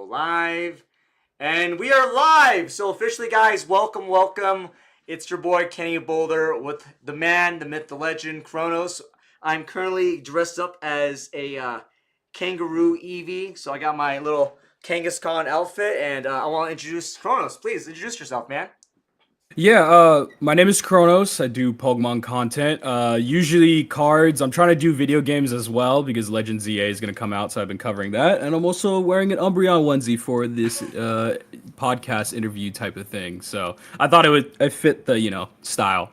live. And we are live! So officially, guys, welcome. It's your boy Kenny Boulder with the man, the myth, the legend, Kronos. I'm currently dressed up as a kangaroo Eevee. So I got my little Kangaskhan outfit, and I want to introduce Kronos. Please introduce yourself, man. My name is Kronos. I do Pokemon content. Usually cards. I'm trying to do video games as well because Legends EA is going to come out, so I've been covering that. And I'm also wearing an Umbreon onesie for this podcast interview type of thing. So I thought it fit the style.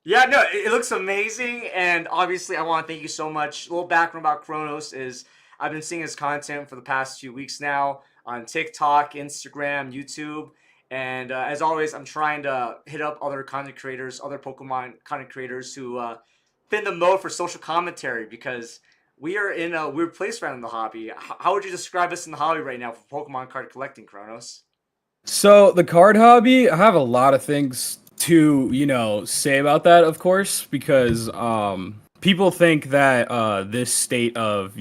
Yeah, no, it looks amazing, and obviously, I want to thank you so much. A little background about Kronos is I've been seeing his content for the past few weeks now on TikTok, Instagram, YouTube, and as always, I'm trying to hit up other content creators, other Pokemon content creators who fit in the mode for social commentary because we are in a weird place right in the hobby. How would you describe us in the hobby right now for Pokemon card collecting, Kronos? So the card hobby, I have a lot of things to, say about that, of course, because people think that this state of,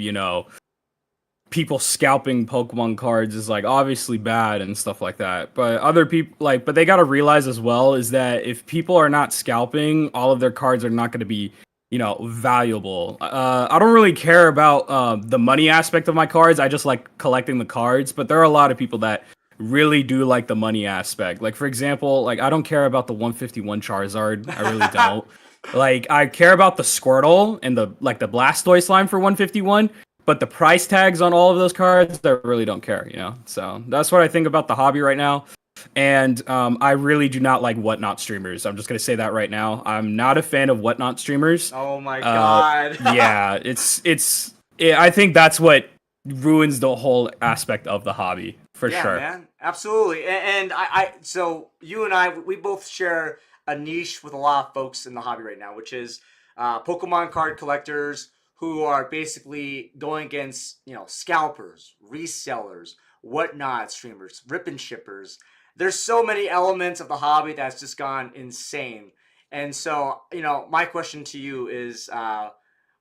people scalping Pokemon cards is like obviously bad and stuff like that. But other people but they got to realize as well is that if people are not scalping, all of their cards are not going to be, valuable. I don't really care about the money aspect of my cards. I just like collecting the cards, but there are a lot of people that really do like the money aspect. Like for example, like I don't care about the 151 Charizard. I really don't. Like I care about the Squirtle and the Blastoise line for 151, but the price tags on all of those cards, I really don't care. So that's what I think about the hobby right now. And I really do not like whatnot streamers. I'm just gonna say that right now. I'm not a fan of whatnot streamers. Oh my god. Yeah, I think that's what ruins the whole aspect of the hobby for Yeah, sure. man, absolutely. And so you and I, we both share a niche with a lot of folks in the hobby right now, which is Pokemon card collectors who are basically going against, scalpers, resellers, whatnot streamers, rip and shippers. There's so many elements of the hobby that's just gone insane. And so, my question to you is,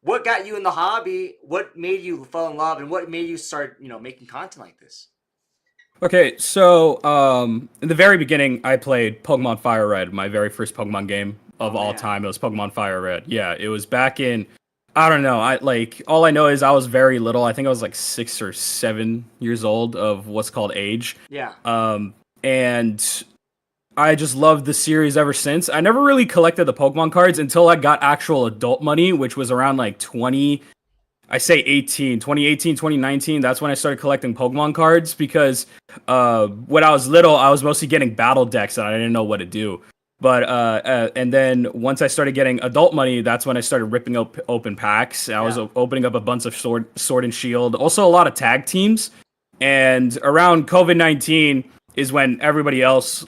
what got you in the hobby? What made you fall in love, and what made you start, making content like this? Okay, so in the very beginning, I played Pokemon Fire Red, my very first Pokemon game of Oh all man. time. It was Pokemon Fire Red. Yeah, it was back in. I don't know. All I know is I was very little. I think I was like 6 or 7 years old of what's called age. Yeah. And I just loved the series ever since. I never really collected the Pokemon cards until I got actual adult money, which was around like 2018, 2019. That's when I started collecting Pokemon cards because when I was little, I was mostly getting battle decks and I didn't know what to do. But and then once I started getting adult money, that's when I started ripping open packs. I was Yeah. opening up a bunch of Sword and Shield, also a lot of tag teams. And around COVID-19 is when everybody else,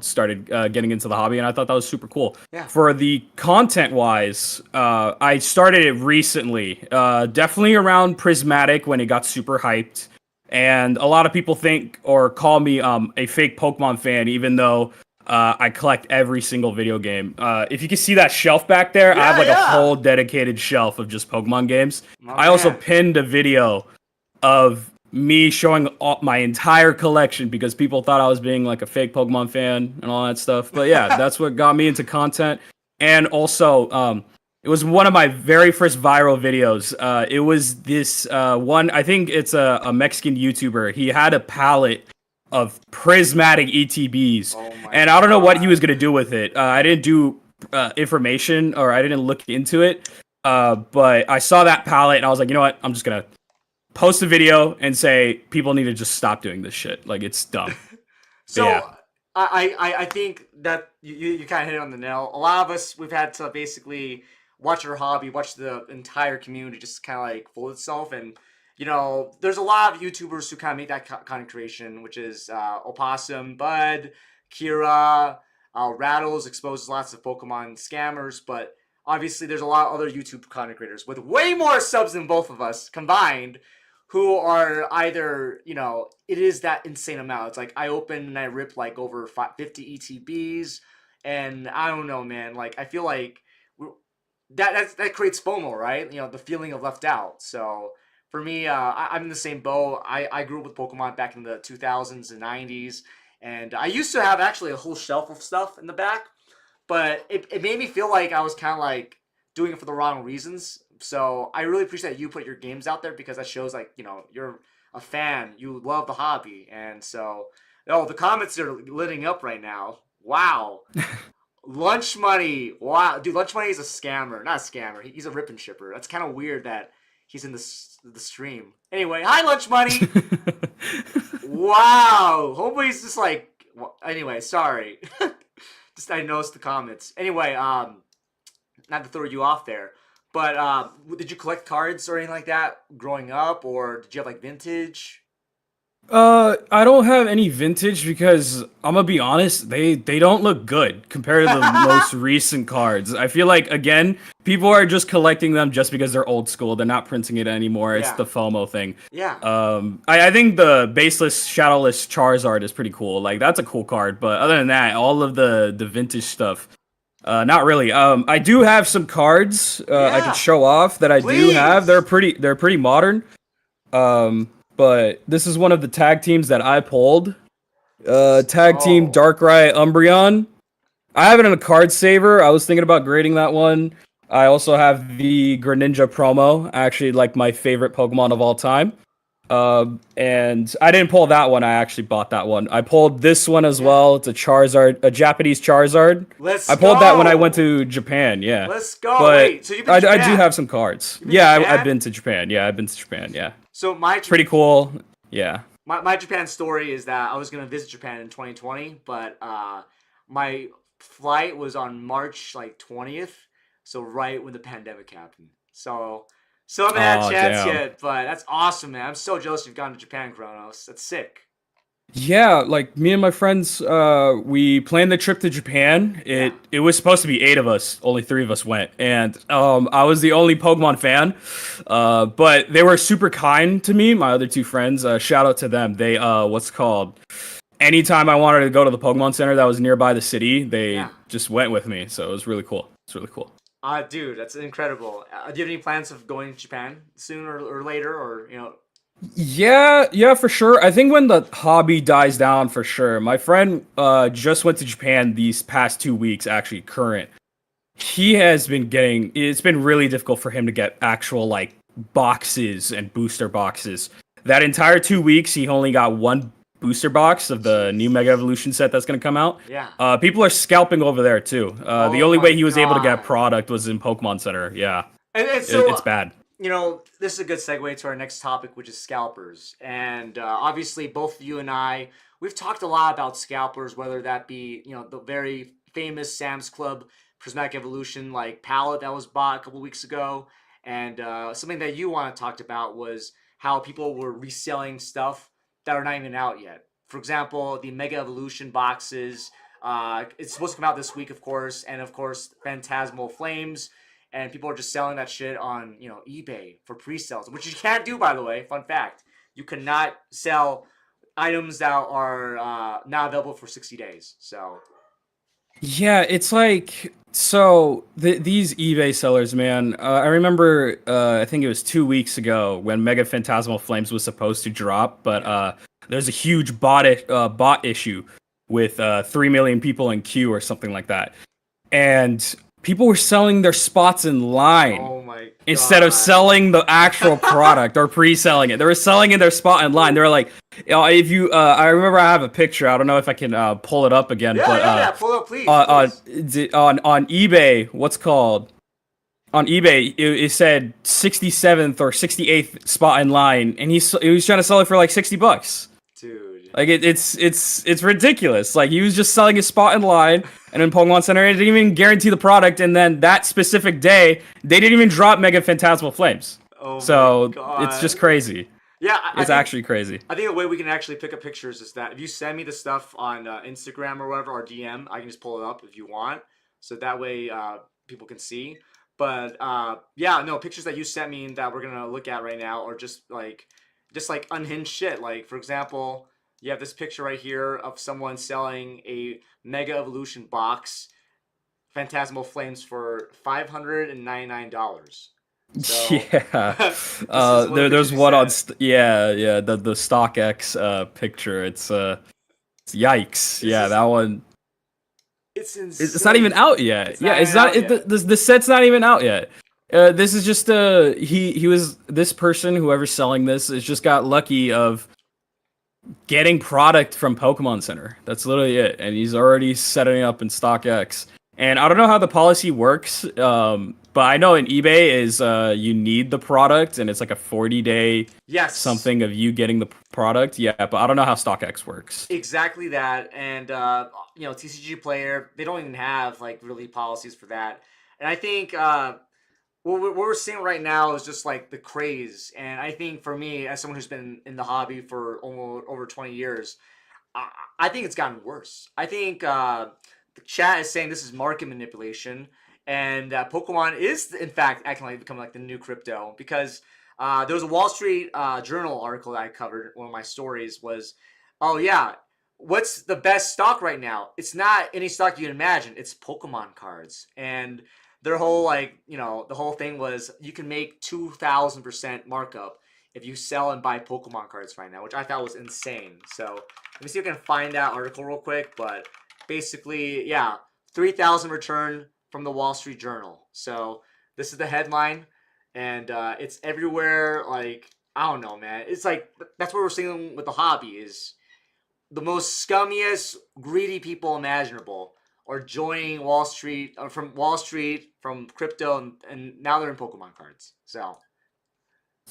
started getting into the hobby, and I thought that was super cool. Yeah. For the content wise, I started it recently, definitely around Prismatic when it got super hyped, and a lot of people think or call me a fake Pokemon fan, even though I collect every single video game. If you can see that shelf back there, I have Yeah, like a yeah. whole dedicated shelf of just Pokemon games. My I also man. pinned a video of me showing all my entire collection because people thought I was being like a fake Pokemon fan and all that stuff. But yeah, that's what got me into content. And also, it was one of my very first viral videos. It was this one, I think it's a Mexican YouTuber. He had a palette of prismatic ETBs. Oh my And I don't know what he god. was going to do with it. I didn't do information or I didn't look into it. But I saw that palette and I was like, you know what? I'm just going to post a video and say people need to just stop doing this shit. Like it's dumb. But So yeah. I think that you kind of hit it on the nail. A lot of us we've had to basically watch our hobby, watch the entire community just kind of like fold itself, and there's a lot of YouTubers who kind of make that content creation, which is Opossum, Bud, Kira, Rattles exposes lots of Pokemon scammers, but obviously there's a lot of other YouTube content creators with way more subs than both of us combined who are either, it is that insane amount. It's like I open and I rip like over 50 ETBs, and I don't know, man. Like I feel like that creates FOMO, right? The feeling of left out. So For me, I'm in the same boat. I grew up with Pokemon back in the 2000s and 90s, and I used to have actually a whole shelf of stuff in the back, but it made me feel like I was kind of like doing it for the wrong reasons. So I really appreciate that you put your games out there because that shows like you're a fan, you love the hobby, and so oh the comments are lighting up right now. Wow, lunch money. Wow, dude, lunch money is a scammer, not a scammer. He's a rip and shipper. That's kind of weird that he's in the stream. Anyway, hi lunch money. Wow, homeboy's just like. Anyway, sorry. Just I noticed the comments. Anyway, not to throw you off there, but did you collect cards or anything like that growing up, or did you have like vintage? I don't have any vintage because I'm gonna be honest, they don't look good compared to the most recent cards. I feel like again, people are just collecting them just because they're old school. They're not printing it anymore. It's Yeah, the FOMO thing. yeah, I think the baseless, shadowless Charizard is pretty cool. Like that's a cool card, but other than that, all of the vintage stuff, not really. I do have some cards I could yeah. show off that I do have. Please. They're pretty modern. But this is one of the tag teams that I pulled. Let's Tag team go. Darkrai Umbreon. I have it in a card saver. I was thinking about grading that one. I also have the Greninja promo, actually like my favorite Pokemon of all time. And I didn't pull that one. I actually bought that one. I pulled this one as Yeah. well. It's a Charizard, a Japanese Charizard. Let's I pulled that when I went go. to Japan. Yeah, Let's go. but Wait, so you've been I, to I do Japan? have some cards. You've been to Yeah, I've Japan? been to Japan. Yeah, I've been to Japan. Yeah, So it's pretty cool. Yeah. my Japan story is that I was gonna visit Japan in 2020, but my flight was on March like 20th, so right when the pandemic happened. So still haven't had a Oh, chance damn. yet, but that's awesome, man. I'm so jealous you've gone to Japan, Kronos. That's sick. Yeah, like me and my friends, we planned the trip to Japan. Yeah, It was supposed to be 8 of us, only 3 of us went, and I was the only Pokemon fan. But they were super kind to me. My other two friends, shout out to them. They what's it called? Anytime I wanted to go to the Pokemon Center that was nearby the city, they yeah. just went with me. So it was really cool. It's really cool. Dude, that's incredible. Do you have any plans of going to Japan soon or later, or Yeah, yeah, for sure. I think when the hobby dies down, for sure. My friend just went to Japan these past 2 weeks, actually, current. He has been getting, it's been really difficult for him to get actual, like, boxes and booster boxes. That entire 2 weeks, he only got one booster box of the new Jesus? Mega Evolution set that's going to come out. Yeah. People are scalping over there, too. The Oh only my way he was able to get god. product was in Pokemon Center. Yeah, And so it's bad. this is a good segue to our next topic, which is scalpers. And obviously, both you and I, we've talked a lot about scalpers, whether that be, the very famous Sam's Club Prismatic Evolution like palette that was bought a couple weeks ago. And something that you want to talk about was how people were reselling stuff that are not even out yet. For example, the Mega Evolution boxes. It's supposed to come out this week, of course, and of course, Phantasmal Flames, and people are just selling that shit on eBay for pre-sales, which you can't do, by the way. Fun fact: you cannot sell items that are not available for 60 days. So Yeah, it's like so these eBay sellers, man. I remember, I think it was 2 weeks ago when Mega Phantasmal Flames was supposed to drop, but yeah. there's a huge bot issue with 3 million people in queue or something like that, and people were selling their spots in line Oh my instead of god. selling the actual product or pre-selling it. They were selling in their spot in line. They were like, if you, I remember I have a picture. I don't know if I can pull it up again, Yeah, but yeah, yeah. Pull up, please, on please. on eBay, what's called on eBay, it said 67th or 68th spot in line, and he was trying to sell it for like $60. Dude. Like it's ridiculous. Like he was just selling his spot in line, and in Pokemon Center, it didn't even guarantee the product. And then that specific day, they didn't even drop Mega Phantasmal Flames. Oh my So it's just god. crazy. Yeah, I It's think actually crazy. I think the way we can actually pick up pictures is that if you send me the stuff on Instagram or whatever, or DM, I can just pull it up if you want. So that way people can see. But yeah, no, pictures that you sent me that we're gonna look at right now are just like unhinged shit. Like for example, you have this picture right here of someone selling a Mega Evolution box, Phantasmal Flames for $599. So Yeah. this is what the picture There's she one on said. yeah, the StockX picture. It's yikes. This Yeah, is that one. it's It's not even insane. out yet. It's Yeah, not it's even not. out yet. The set's not even out yet. This is just he was this person, whoever's selling this, has just got lucky of getting product from Pokemon Center. That's literally it, and he's already setting up in StockX. And I don't know how the policy works, but I know in eBay is you need the product, and it's like a 40-day Yes, something of you getting the product. Yeah, but I don't know how StockX works. exactly that. And TCG Player, they don't even have like really policies for that. And I think what we're seeing right now is just like the craze. And I think for me, as someone who's been in the hobby for almost over 20 years, I think it's gotten worse. I think the chat is saying this is market manipulation, and Pokemon is in fact acting like becoming like the new crypto because there was a Wall Street Journal article that I covered. One of my stories was, oh yeah, what's the best stock right now? It's not any stock you can imagine. It's Pokemon cards, and their whole the whole thing was you can make 2,000% markup if you sell and buy Pokemon cards right now, which I thought was insane. So let me see if I can find that article real quick. But basically, yeah, 3,000 return from the Wall Street Journal. So this is the headline, and it's everywhere. Like I don't know, man. It's like that's what we're seeing with the hobby is the most scummiest, greedy people imaginable are joining Wall Street from Wall Street from crypto, and now they're in Pokemon cards. So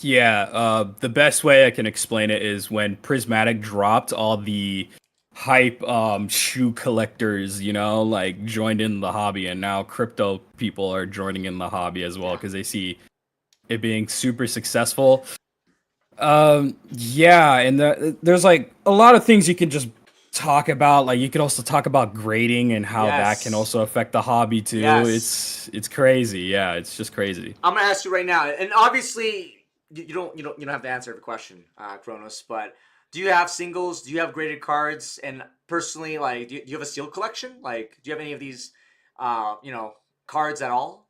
Yeah, the best way I can explain it is when Prismatic dropped, all the hype shoe collectors, like joined in the hobby, and now crypto people are joining in the hobby as well yeah. because they see it being super successful. Yeah, and there's like a lot of things you can just talk about. Like you can also talk about grading and how that can Yes. also affect the hobby too. Yes. It's crazy. Yeah, it's just crazy. I'm gonna ask you right now, and obviously you don't have to answer every question, Kronos. But do you have singles? Do you have graded cards? And personally, like, do you have a sealed collection? Like, do you have any of these, uh, you know, cards at all?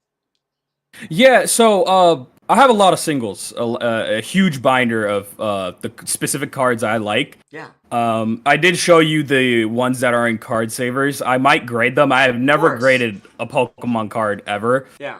Yeah, so I have a lot of singles, a huge binder of the specific cards I like. Yeah, I did show you the ones that are in card savers. I might grade them. I have of never course. graded a Pokemon card ever. Yeah.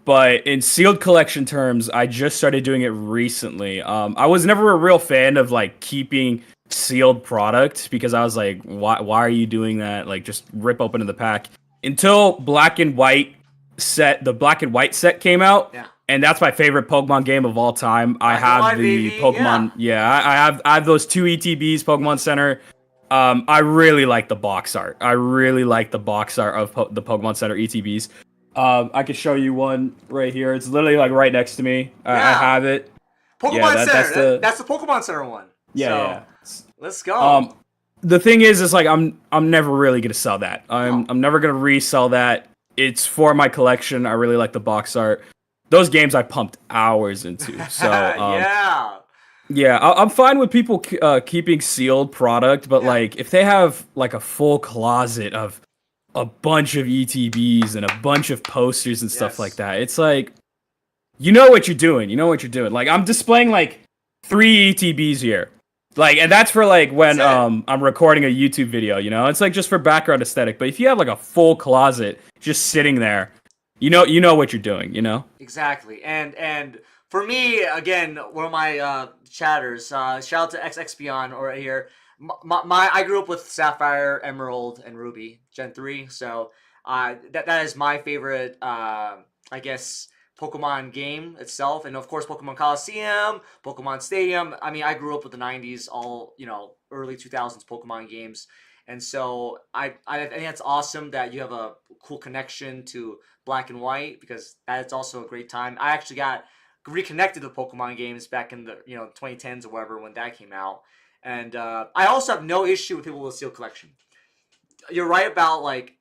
But in sealed collection terms, I just started doing it recently. I was never a real fan of like keeping sealed product because I was like, why are you doing that? Like just rip open the pack. Until the black and white set came out, Yeah. and that's my favorite Pokemon game of all time. I Black and have white, the baby. Yeah. Pokemon, yeah, I have those two ETBs, Pokemon Center. I really like the box art. I really like the box art of the Pokemon Center ETBs. I could show you one right here. It's literally like right next to me. I Yeah. have it. Yeah, Pokemon that's Center. the That's the Pokemon Center one. yeah, So yeah. let's Yeah. go. The thing is like I'm never really gonna sell that. I'm No. I'm never gonna resell that. It's for my collection. I really like the box art. Those games I pumped hours into. So Yeah. yeah, I'm fine with people keeping sealed product, but Yeah. like if they have like a full closet of a bunch of ETBs and a bunch of posters and stuff like Yes. that, it's like you know what you're doing. You know what you're doing. Like I'm displaying like 3 ETBs here. Like and that's for like That's when it. I'm recording a YouTube video, It's like just for background aesthetic. But if you have like a full closet just sitting there, you know what you're doing. Exactly. And for me, again, one of my chatters, shout out to XXBeyond or right here. I grew up with Sapphire, Emerald, and Ruby, Gen 3. So that is my favorite, I guess, Pokemon game itself. And of course, Pokemon Coliseum, Pokemon Stadium. I mean, I grew up with the 90s, all, early 2000s Pokemon games. And so I think that's awesome that you have a cool connection to Black and White because that's also a great time. I actually got reconnected to Pokemon games back in the 2010s or whatever when that came out, and I also have no issue with people with a seal collection. You're right about like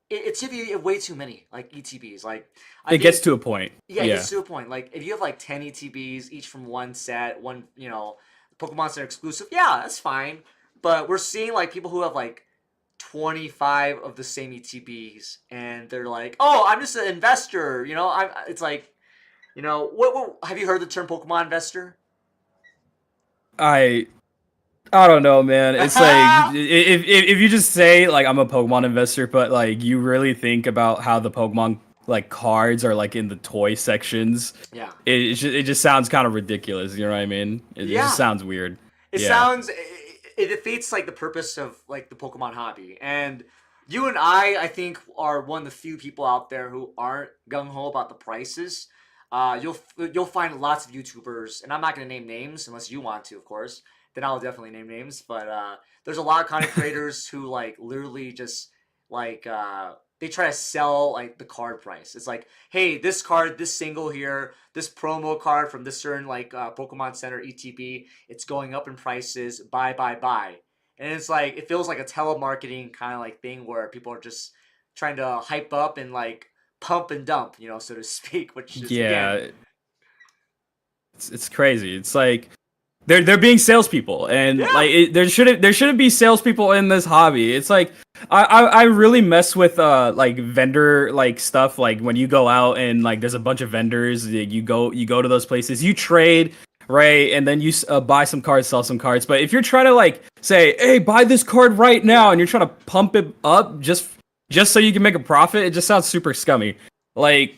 it's if you have way too many like ETBs. Like I It gets think to a point. yeah, it Yeah. gets to a point. Like if you have like 10 ETBs each from one set, one Pokemon Center exclusive, yeah, that's fine. But we're seeing like people who have like 25 of the same ETBs, and they're like, "Oh, I'm just an investor," It's like, What have you heard the term Pokemon investor? I I don't know, man. It's like if you just say like I'm a Pokemon investor, but like you really think about how the Pokemon like cards are like in the toy sections, Yeah. it just sounds kind of ridiculous. You know what I mean? It just Yeah. sounds weird. It Yeah. sounds it defeats like the purpose of like the Pokemon hobby. And you and I think, are one of the few people out there who aren't gung ho about the prices. You'll find lots of YouTubers, and I'm not gonna name names unless you want to, of course. Then I'll definitely name names. But there's a lot of content creators who like literally just like they try to sell like the card price. It's like, hey, this card, this single here, this promo card from this certain like Pokemon Center ETB, it's going up in prices. Buy, buy, buy. And it's like it feels like a telemarketing kind of like thing where people are just trying to hype up and like pump and dump, so to speak. Which is again, Yeah, it's crazy. It's like they're being salespeople, and yeah, like there shouldn't be salespeople in this hobby. It's like I really mess with like vendor like stuff. Like when you go out and like there's a bunch of vendors, you go to those places, you trade, right, and then you buy some cards, sell some cards. But if you're trying to like say, hey, buy this card right now, yeah, and you're trying to pump it up just so you can make a profit, it just sounds super scummy. Like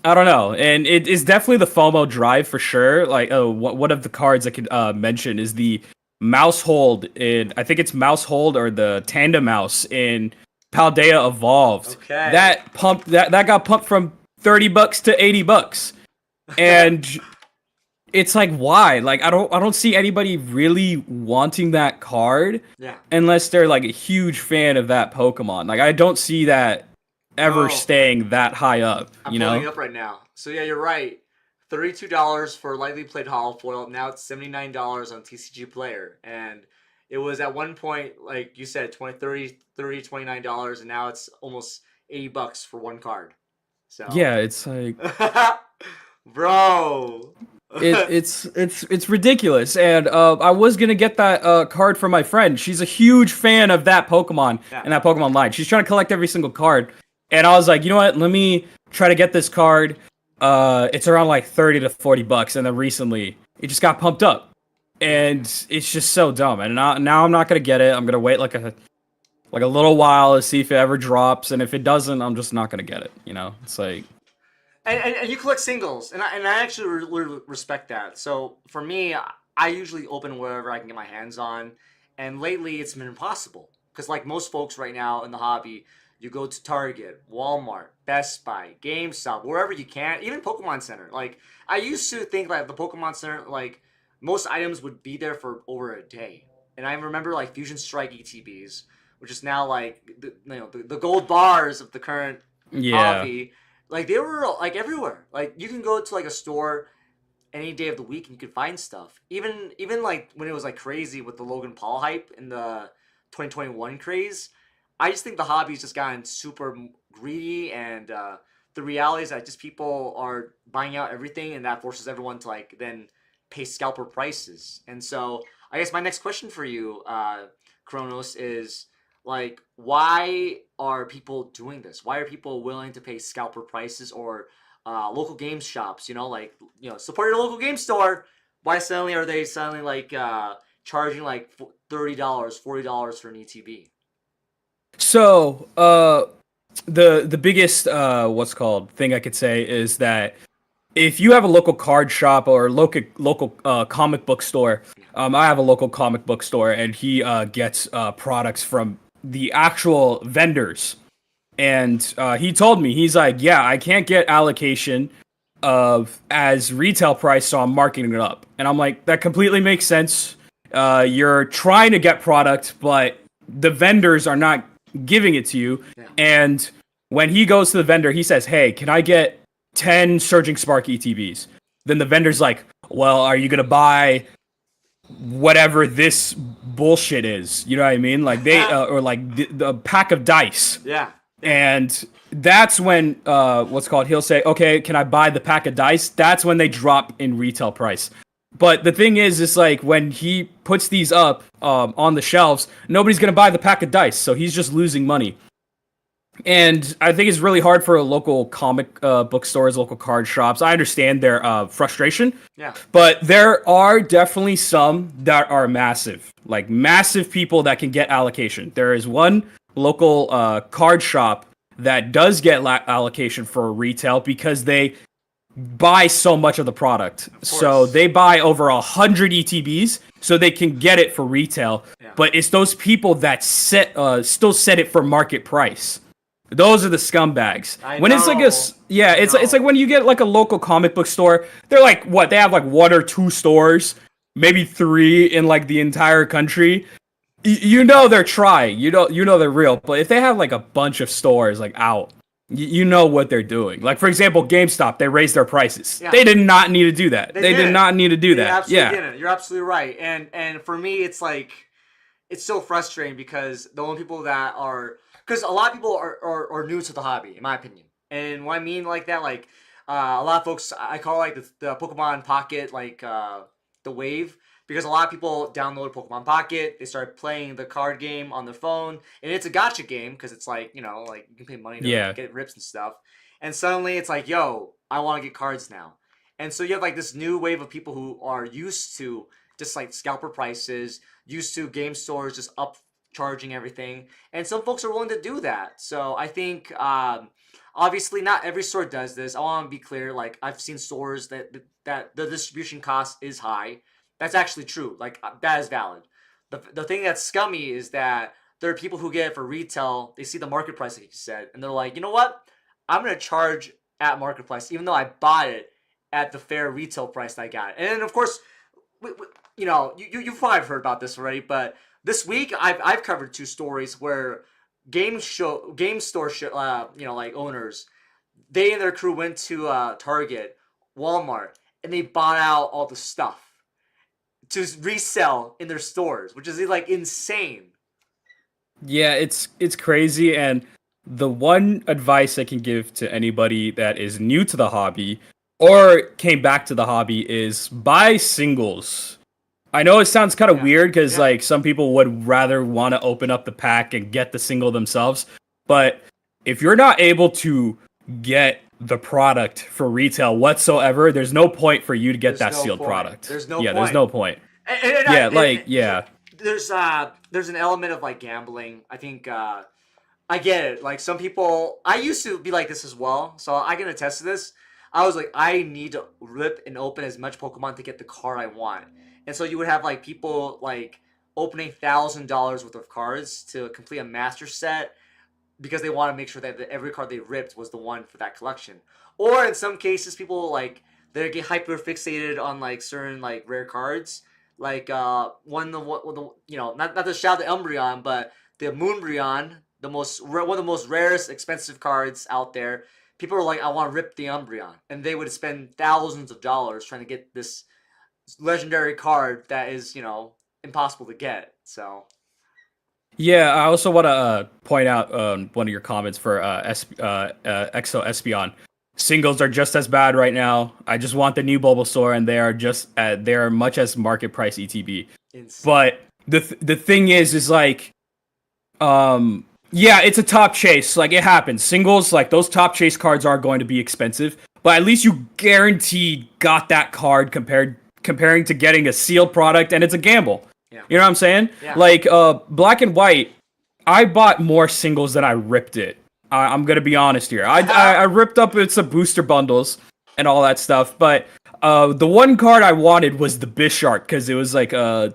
I don't know, and it is definitely the FOMO drive for sure. Like, one of the cards I could mention is the mouse hold in. I think it's mouse hold or the tandem mouse in Paldea Evolved. okay. That got pumped from $30 to $80, and it's like why? Like I don't see anybody really wanting that card Yeah. unless they're like a huge fan of that Pokemon. Like I don't see that ever Oh, staying that high up. I'm You pulling it know? up right now. So yeah, you're right. $32 for lightly played hollow foil. Now it's $79 on TCG Player, and it was at one point, like you said, 20, 30, 30, $29, and now it's almost $80 for one card. So, Yeah, it's like bro. it's ridiculous. And I was gonna get that card for my friend. She's a huge fan of that Pokemon Yeah. and that Pokemon line. She's trying to collect every single card. And I was like, you know what? Let me try to get this card. It's around like $30 to $40, and then recently it just got pumped up, and it's just so dumb. And now I'm not gonna get it. I'm gonna wait like a little while to see if it ever drops, and if it doesn't, I'm just not gonna get it. You know, it's like And you collect singles, and I actually really respect that. So for me, I usually open wherever I can get my hands on, and lately it's been impossible because like most folks right now in the hobby, you go to Target, Walmart, Best Buy, GameStop, wherever you can, even Pokemon Center. Like I used to think like the Pokemon Center, like most items would be there for over a day, and I remember like Fusion Strike ETBs, which is now like the gold bars of the current yeah, hobby, like they were like everywhere. Like you can go to like a store any day of the week and you can find stuff. Even like when it was like crazy with the Logan Paul hype and the 2021 craze, I just think the hobby's just gotten super greedy, and the reality is that just people are buying out everything, and that forces everyone to like then pay scalper prices. And so I guess my next question for you, Kronos, is like, why are people doing this? Why are people willing to pay scalper prices, or local game shops? Like support your local game store. Why suddenly are they suddenly like charging like $30, $40 for an ETB? So, the biggest what's called thing I could say is that if you have a local card shop or local comic book store, I have a local comic book store, and he gets products from the actual vendors. And he told me, he's like, yeah, I can't get allocation of as retail price, so I'm marking it up. And I'm like, that completely makes sense. You're trying to get product, but the vendors are not giving it to you. Yeah. And when he goes to the vendor, he says, hey, can I get 10 Surging Spark ETBs? Then the vendor's like, well, are you going to buy whatever this bullshit is? You know what I mean? Like or like the pack of dice. Yeah. And that's when what's called, he'll say, okay, can I buy the pack of dice? That's when they drop in retail price. But the thing is, it's like when he puts these up on the shelves, nobody's gonna buy the pack of dice, so he's just losing money. And I think it's really hard for local comic bookstores, local card shops. I understand their frustration, Yeah. but there are definitely some that are massive, like massive people that can get allocation. There is one local card shop that does get allocation for retail because they buy so much of the product. Of So course. they buy over 100 ETBs so they can get it for retail. Yeah. But it's those people that still set it for market price. Those are the scumbags. I When it's like a know. yeah, I it's like know. when you get like a local comic book store, they're like what? They have like one or two stores, maybe three in like the entire country. You know they're trying. You know they're real. But if they have like a bunch of stores like out, you know what they're doing. Like for example, GameStop, they raised their prices. Yeah. They did not need to do that. They They did didn't. not need to do They that. absolutely Yeah. didn't. You're absolutely right. And for me, it's like it's so frustrating because the only people that are because a lot of people are new to the hobby, in my opinion. And what I mean like that, like a lot of folks, I call like the Pokemon Pocket, like the wave, because a lot of people download Pokemon Pocket, they start playing the card game on their phone, and it's a gotcha game because it's like like you can pay money to Yeah. get rips and stuff, and suddenly it's like, yo, I want to get cards now, and so you have like this new wave of people who are used to just like scalper prices, used to game stores just up charging everything, and some folks are willing to do that. So I think obviously not every store does this. I want to be clear. Like I've seen stores that the distribution cost is high. That's actually true. Like that is valid. The thing that's scummy is that there are people who get it for retail. They see the market price, like you said, and they're like, you know what? I'm gonna charge at market price, even though I bought it at the fair retail price that I got it. And then of course, you've probably heard about this already, but this week I've covered two stories where game store like owners, they and their crew went to Target, Walmart, and they bought out all the stuff to resell in their stores, which is like insane. Yeah, it's crazy, and the one advice I can give to anybody that is new to the hobby or came back to the hobby is buy singles. I know it sounds kind of Yeah, weird because yeah. like some people would rather want to open up the pack and get the single themselves, but if you're not able to get the product for retail whatsoever, there's no point for you to get There's that no sealed point. product. There's no Yeah, there's point. no point. And Yeah, like yeah. there's an element of like gambling. I think I get it. Like some people, I used to be like this as well, so I can attest to this. I was like, I need to rip and open as much Pokemon to get the card I want, and so you would have like people like opening $1,000 worth of cards to complete a master set because they want to make sure that every card they ripped was the one for that collection. Or in some cases, people like they get hyper fixated on like certain like rare cards, like the not to shout the Umbreon, but the Moonbreon, one of the most rarest expensive cards out there. People are like, I want to rip the Umbreon, and they would spend thousands of dollars trying to get this legendary card that is impossible to get. So Yeah, I also want to point out one of your comments for Exo Espeon. Singles are just as bad right now. I just want the new Bulbasaur, and they are much as market price ETB. insane. But the thing is like, yeah, it's a top chase. Like it happens. Singles, like those top chase cards are going to be expensive, but at least you guaranteed got that card comparing to getting a sealed product, and it's a gamble. Yeah. You know what I'm saying? Yeah. Like Black and White, I bought more singles than I ripped it. I'm gonna be honest here. I ripped up some booster bundles and all that stuff, but the one card I wanted was the Bisharp because it was like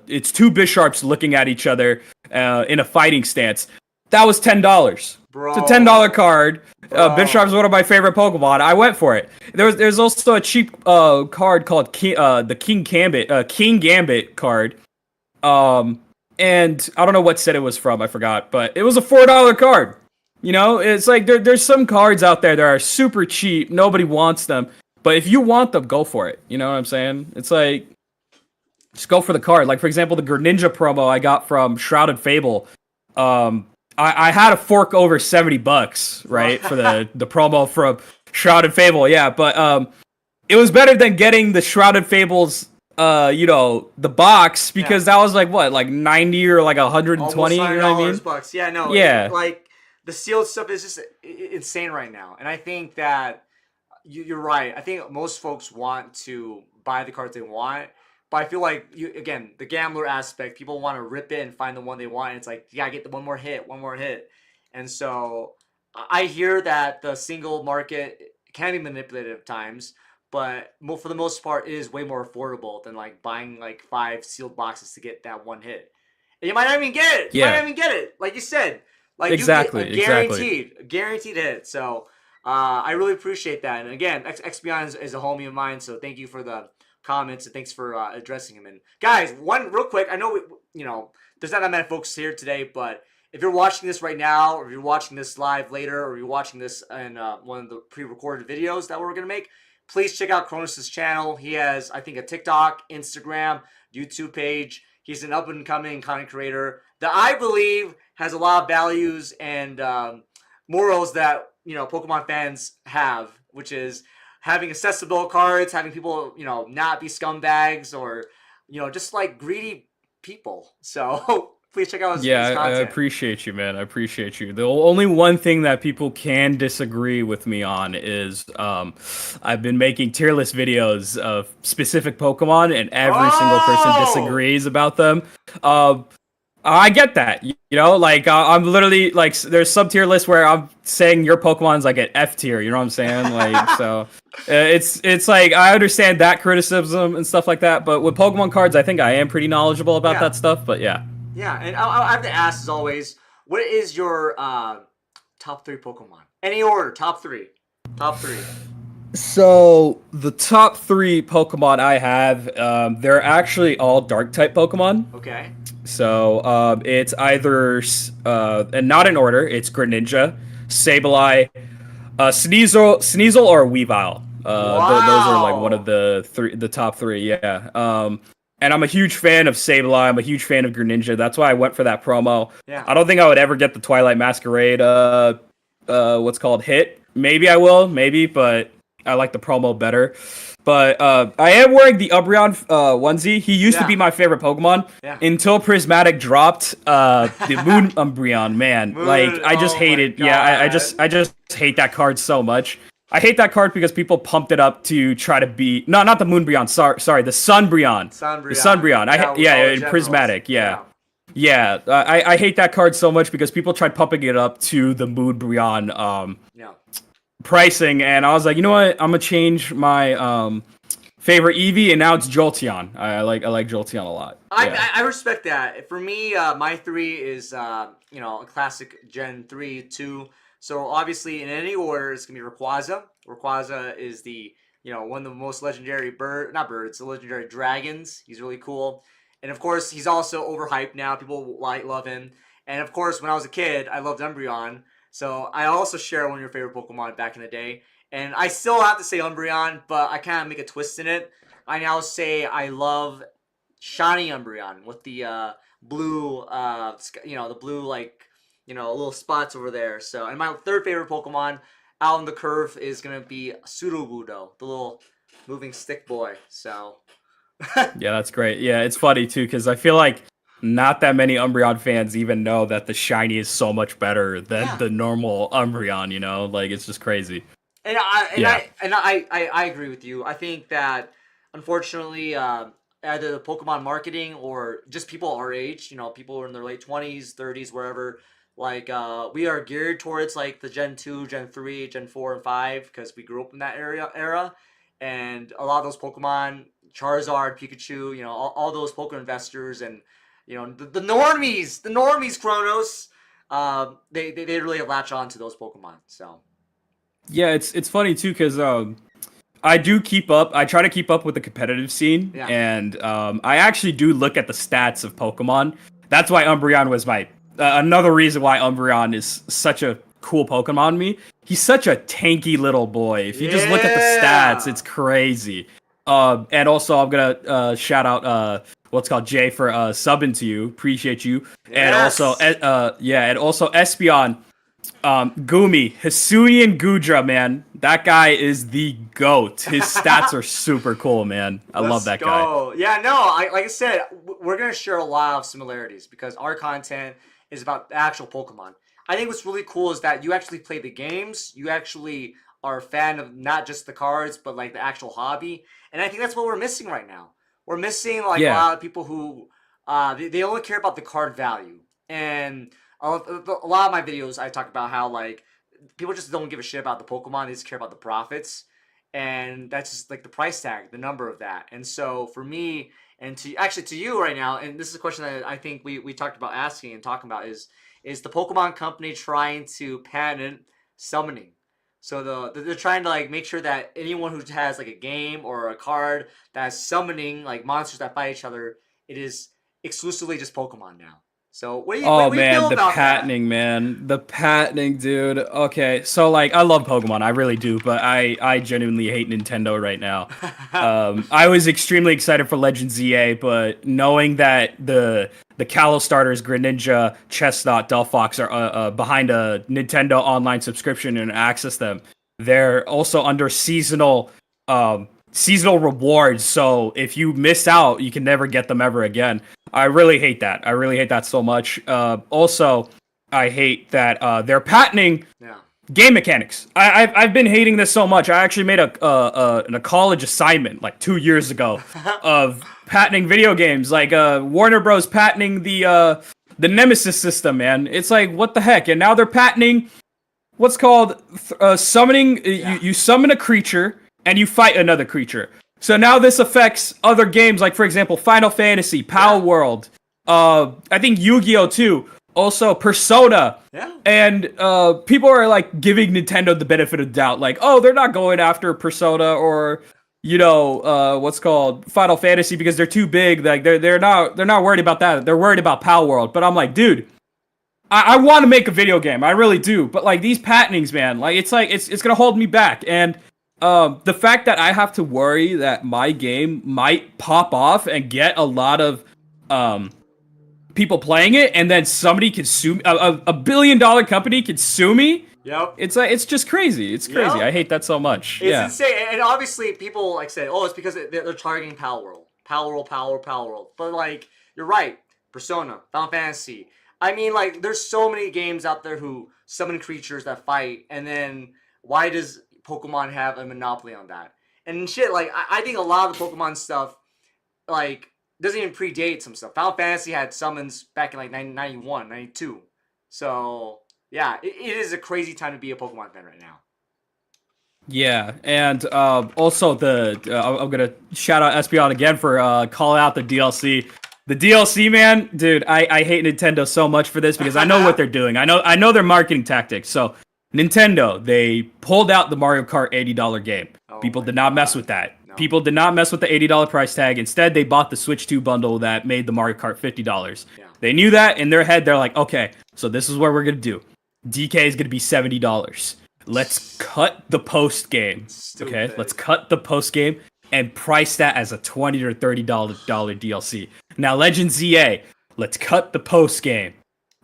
it's two Bisharps looking at each other in a fighting stance. That was $10. Bro. It's a $10 card. Bro. Bisharp's one of my favorite Pokemon. I went for it. There's also a cheap card called the King Gambit card. And I don't know what set it was from. I forgot, but it was a $4 card. You know, it's like there's some cards out there that are super cheap. Nobody wants them, but if you want them, go for it. You know what I'm saying? It's like just go for the card. Like for example, the Greninja promo I got from Shrouded Fable. I had to fork over $70, right, for the promo from Shrouded Fable. Yeah, but it was better than getting the Shrouded Fables the box because that was like what, like 90 or like 120, Almost you know what I mean? $100 bucks. Yeah, no. Yeah. Like the sealed stuff is just insane right now, and I think that you're right. I think most folks want to buy the cards they want, but I feel like you again the gambler aspect. People want to rip it and find the one they want. And it's like you gotta get the one more hit, and so I hear that the single market can be manipulated at times, but for the most part, it is way more affordable than like buying like 5 sealed boxes to get that one hit. And you might not even get it. You might not Yeah, even get it. Like you said, like you get exactly, exactly. a guaranteed hit. So I really appreciate that. And again, XBeon is a homie of mine, so thank you for the comments and thanks for addressing him. And guys, one real quick, I know there's not that many folks here today, but if you're watching this right now, or if you're watching this live later, or you're watching this in one of the pre-recorded videos that we're gonna make, please check out Kronos' channel. He has, I think, a TikTok, Instagram, YouTube page. He's an up-and-coming content creator that I believe has a lot of values and morals that Pokemon fans have, which is having accessible cards, having people not be scumbags or just like greedy people. So please check out his Yeah, I content. appreciate you, man. I appreciate you. The only one thing that people can disagree with me on is I've been making tier list videos of specific Pokemon, and every single person Oh disagrees about them. Um, I get that. Like I'm literally like, there's some tier lists where I'm saying your Pokemon's like an F tier. You know what I'm saying? Like, so it's like I understand that criticism and stuff like that. But with Pokemon cards, I think I am pretty knowledgeable about yeah, that stuff. But yeah. yeah, and I have to ask as always, what is your top 3 Pokemon? Any order, top 3, top 3. So the top 3 Pokemon I have, they're actually all Dark type Pokemon. Okay. So it's either, and not in order, it's Greninja, Sableye, Sneasel, or Weavile. Those are like one of Wow. the top 3. Yeah. And I'm a huge fan of Sableye. I'm a huge fan of Greninja. That's why I went for that promo. Yeah. I don't think I would ever get the Twilight Masquerade. What's called hit. Maybe I will, maybe, but I like the promo better. But I am wearing the Umbreon onesie. He used to Yeah. be my favorite Pokemon Yeah. until Prismatic dropped the Moon Umbreon. Man, like Moon. I just Oh hate my it. Yeah, I god. just I just hate that card so much. I hate that card because people pumped it up to try to be no, not the Moonbreon. Sorry, the Sunbreon. The Sunbreon. Sunbreon. Yeah, with all Yeah, the in generals. Prismatic. Yeah. Yeah. Yeah, I hate that card so much because people tried pumping it up to the Moonbreon Yeah. pricing, and I was like, you know what? I'm gonna change my favorite Eevee, and now it's Jolteon. I like Jolteon a lot. Yeah. I respect that. For me, my 3 is a classic Gen 3 2. So obviously in any order it's gonna be Rayquaza. Rayquaza is the one of the most legendary the legendary dragons. He's really cool. And of course he's also overhyped now. People love him. And of course when I was a kid I loved Umbreon. So I also share one of your favorite Pokemon back in the day. And I still have to say Umbreon, but I kind of make a twist in it. I now say I love shiny Umbreon with the blue, the blue little spots over there. So, and my third favorite Pokemon out on the curve is gonna be Sudowoodo, the little moving stick boy. So, Yeah, that's great. Yeah, it's funny too because I feel like not that many Umbreon fans even know that the shiny is so much better than yeah, the normal Umbreon. Like it's just crazy. and I and Yeah. I and I agree with you. I think that unfortunately, either the Pokemon marketing or just people our age, people in their late 20s, 30s, wherever. Like we are geared towards like the Gen 2, Gen 3, Gen 4, and 5 because we grew up in that era, and a lot of those Pokemon, Charizard, Pikachu, all those Pokemon investors and the normies, Kronos, they really latch on to those Pokemon. So Yeah, it's funny too because I do keep up. I try to keep up with the competitive scene, yeah, and I actually do look at the stats of Pokemon. That's why Umbreon was my another reason why Umbreon is such a cool Pokemon to me. He's such a tanky little boy. If you just look at the stats, yeah, it's crazy. And also, I'm gonna shout out what's called Jay for subbing to you. Appreciate you. And also, yes. and also Espeon. Gumi, Hisuian Gudra, man. That guy is the GOAT. His stats are super cool, man. I love Let's that guy. go. Yeah, no, like I said, we're gonna share a lot of similarities because our content is about the actual Pokemon. I think what's really cool is that you actually play the games. You actually are a fan of not just the cards, but like the actual hobby. And I think that's what we're missing right now. We're missing like a Yeah. lot of people who they only care about the card value. And a lot of my videos, I talk about how like people just don't give a shit about the Pokemon. They just care about the profits. And that's just like the price tag, the number of that. And so for me, and to actually to you right now, and this is a question that I think we talked about asking and talking about is the Pokemon Company trying to patent summoning. So they're trying to like make sure that anyone who has like a game or a card that's summoning like monsters that fight each other, it is exclusively just Pokemon now. So Oh what do you feel man, the about that? patenting, man. The patenting, dude. Okay, so like I love Pokemon, I really do, but I genuinely hate Nintendo right now. I was extremely excited for Legend ZA, but knowing that the Kalos starters, Greninja, Chestnut, Delphox are behind a Nintendo online subscription and access them, they're also under seasonal rewards. So if you miss out, you can never get them ever again. I really hate that. I really hate that so much. Also, I hate that they're patenting Yeah. game mechanics. I've been hating this so much. I actually made a college assignment like 2 years ago of patenting video games, like Warner Bros. Patenting the Nemesis system. Man, it's like what the heck? And now they're patenting what's called summoning. Yeah. You summon a creature and you fight another creature. So now this affects other games, like for example, Final Fantasy, Power Yeah. World. I think Yu-Gi-Oh too. Also Persona. Yeah. And people are like giving Nintendo the benefit of the doubt, like, oh, they're not going after Persona or what's called Final Fantasy because they're too big. Like they're not worried about that. They're worried about Power World. But I'm like, dude, I want to make a video game. I really do. But like these patentings, man, like it's gonna hold me back. And the fact that I have to worry that my game might pop off and get a lot of um people playing it, and then somebody could sue a $1 billion company could sue me. Yep. It's just crazy. It's crazy. Yep. I hate that so much. It's Yeah. insane, and obviously people like say, "Oh, it's because they're targeting Power World, Power World, Power World, Power World." But like, you're right. Persona, Final Fantasy. I mean, like, there's so many games out there who summon creatures that fight, and then why does Pokemon have a monopoly on that? And shit, like, I think a lot of the Pokemon stuff, like, doesn't even predate some stuff. Final Fantasy had summons back in like 1991, 92. So yeah, it is a crazy time to be a Pokemon fan right now. Yeah, and also I'm gonna shout out Espeon again for calling out the DLC. The DLC, man, dude, I hate Nintendo so much for this because I know what they're doing. I know their marketing tactics. So Nintendo, they pulled out the Mario Kart $80 game. Oh People my did not mess god. with that. No. People did not mess with the $80 price tag. Instead, they bought the Switch 2 bundle that made the Mario Kart $50. Yeah. They knew that in their head. They're like, okay, so this is what we're gonna do. DK is gonna be $70. Let's cut the post game. Okay, Stupid. let's cut the post game and price that as a $20 or $30 DLC. Now, Legend ZA, let's cut the post game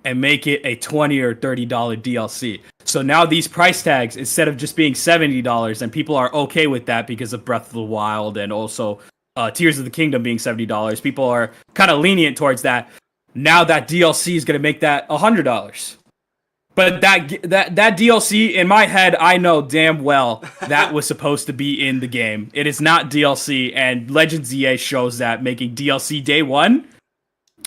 and make it a $20 or $30 DLC. So now these price tags, instead of just being $70, and people are okay with that because of Breath of the Wild and also Tears of the Kingdom being $70, people are kind of lenient towards that. Now that DLC is going to make that $100. But that DLC in my head, I know damn well that was supposed to be in the game. It is not DLC, and Legend ZA shows that making DLC day one.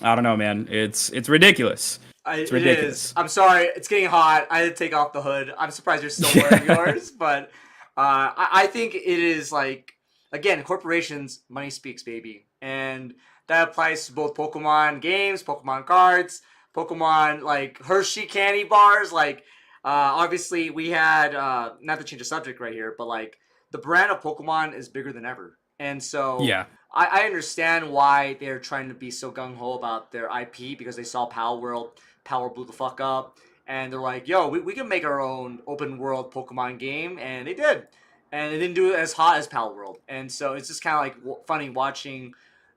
I don't know, man. It's ridiculous. It's It is. ridiculous. I'm sorry. It's getting hot. I had to take off the hood. I'm surprised you're still wearing yours, but I think it is like again, corporations, money speaks, baby, and that applies to both Pokemon games, Pokemon cards, Pokemon like Hershey candy bars. Like, obviously we had not to change the subject right here, but like the brand of Pokemon is bigger than ever, and so Yeah. I understand why they're trying to be so gung ho about their IP because they saw Power World. Power blew the fuck up, and they're like, "Yo, we can make our own open world Pokemon game," and they did, and they didn't do it as hot as Power World, and so it's just kind of like funny watching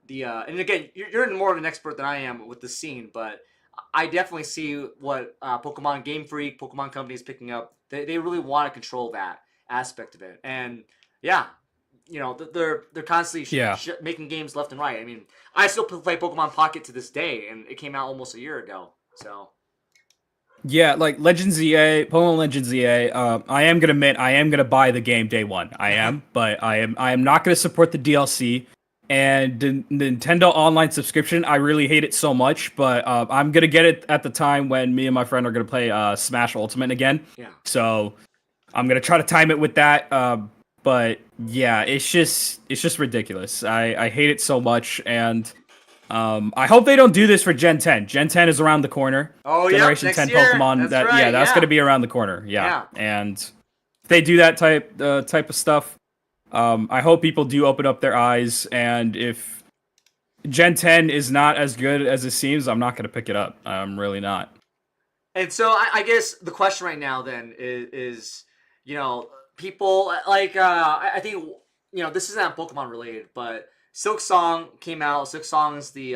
the. And again, you're more of an expert than I am with the scene, but I definitely see what Pokemon Game Freak, Pokemon Company is picking up. They really want to control that aspect of it, and yeah, they're constantly Yeah. making games left and right. I mean, I still play Pokemon Pocket to this day, and it came out almost a year ago. So Yeah, like Legends ZA, Pokemon Legends ZA. I am gonna admit, I am gonna buy the game day one. I am, but I am not gonna support the DLC and the Nintendo Online subscription. I really hate it so much, but I'm gonna get it at the time when me and my friend are gonna play Smash Ultimate again. Yeah. So I'm gonna try to time it with that. But yeah, it's just ridiculous. I hate it so much, and I hope they don't do this for Gen 10. Gen 10 is around the corner. Oh, yep, Generation next 10 year. Pokemon. That's That Yeah, right. that's gonna Yeah. be around the corner. Yeah, Yeah. and if they do that type of stuff, I hope people do open up their eyes. And if Gen 10 is not as good as it seems, I'm not gonna pick it up. I'm really not. And so I guess the question right now then is you know, people like I think this isn't Pokemon related, but Silk Song came out. Silk Song is the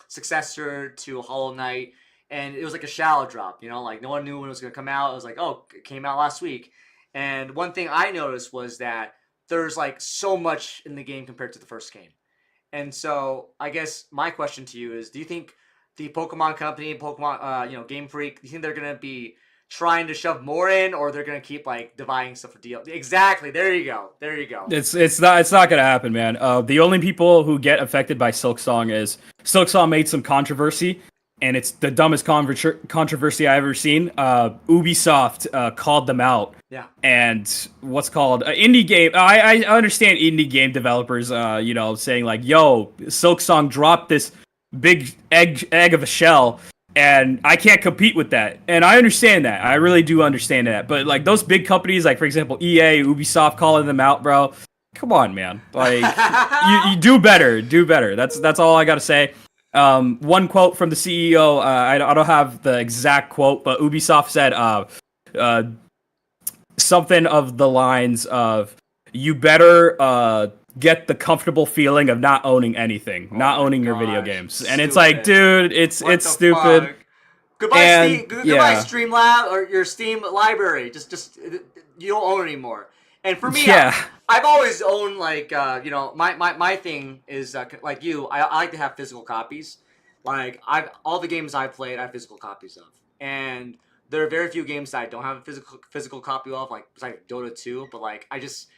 successor to Hollow Knight, and it was like a shallow drop. Like no one knew when it was gonna come out. It was like, oh, it came out last week. And one thing I noticed was that there's like so much in the game compared to the first game. And so I guess my question to you is: do you think the Pokemon Company, Pokemon, Game Freak, do you think they're gonna be trying to shove more in, or they're gonna keep like dividing stuff for deal? Exactly. There you go. There you go. It's not gonna happen, man. The only people who get affected by Silk Song is Silk Song made some controversy, and it's the dumbest controversy I've ever seen. Ubisoft called them out, Yeah. and what's called indie game. I understand indie game developers, saying like, "Yo, Silk Song dropped this big egg of a shell." And I can't compete with that. And I understand that. I really do understand that. But like those big companies, like for example, EA, Ubisoft calling them out, bro. Come on, man. Like you do better. Do better. That's all I gotta say. One quote from the CEO. I don't have the exact quote, but Ubisoft said uh, something of the lines of, "You better get the comfortable feeling of not owning anything, not Oh my owning your video gosh. games." And it's like, Stupid. dude, it's What it's the stupid. fuck? Goodbye, And Steam. Goodbye, yeah, Streamlab or your Steam library. Just you don't own anymore. And for me, yeah, I've always owned like my thing is like you. I like to have physical copies. Like I've all the games I've played, I have physical copies of, and there are very few games that I don't have a physical copy of. Like besides Dota 2, but like I just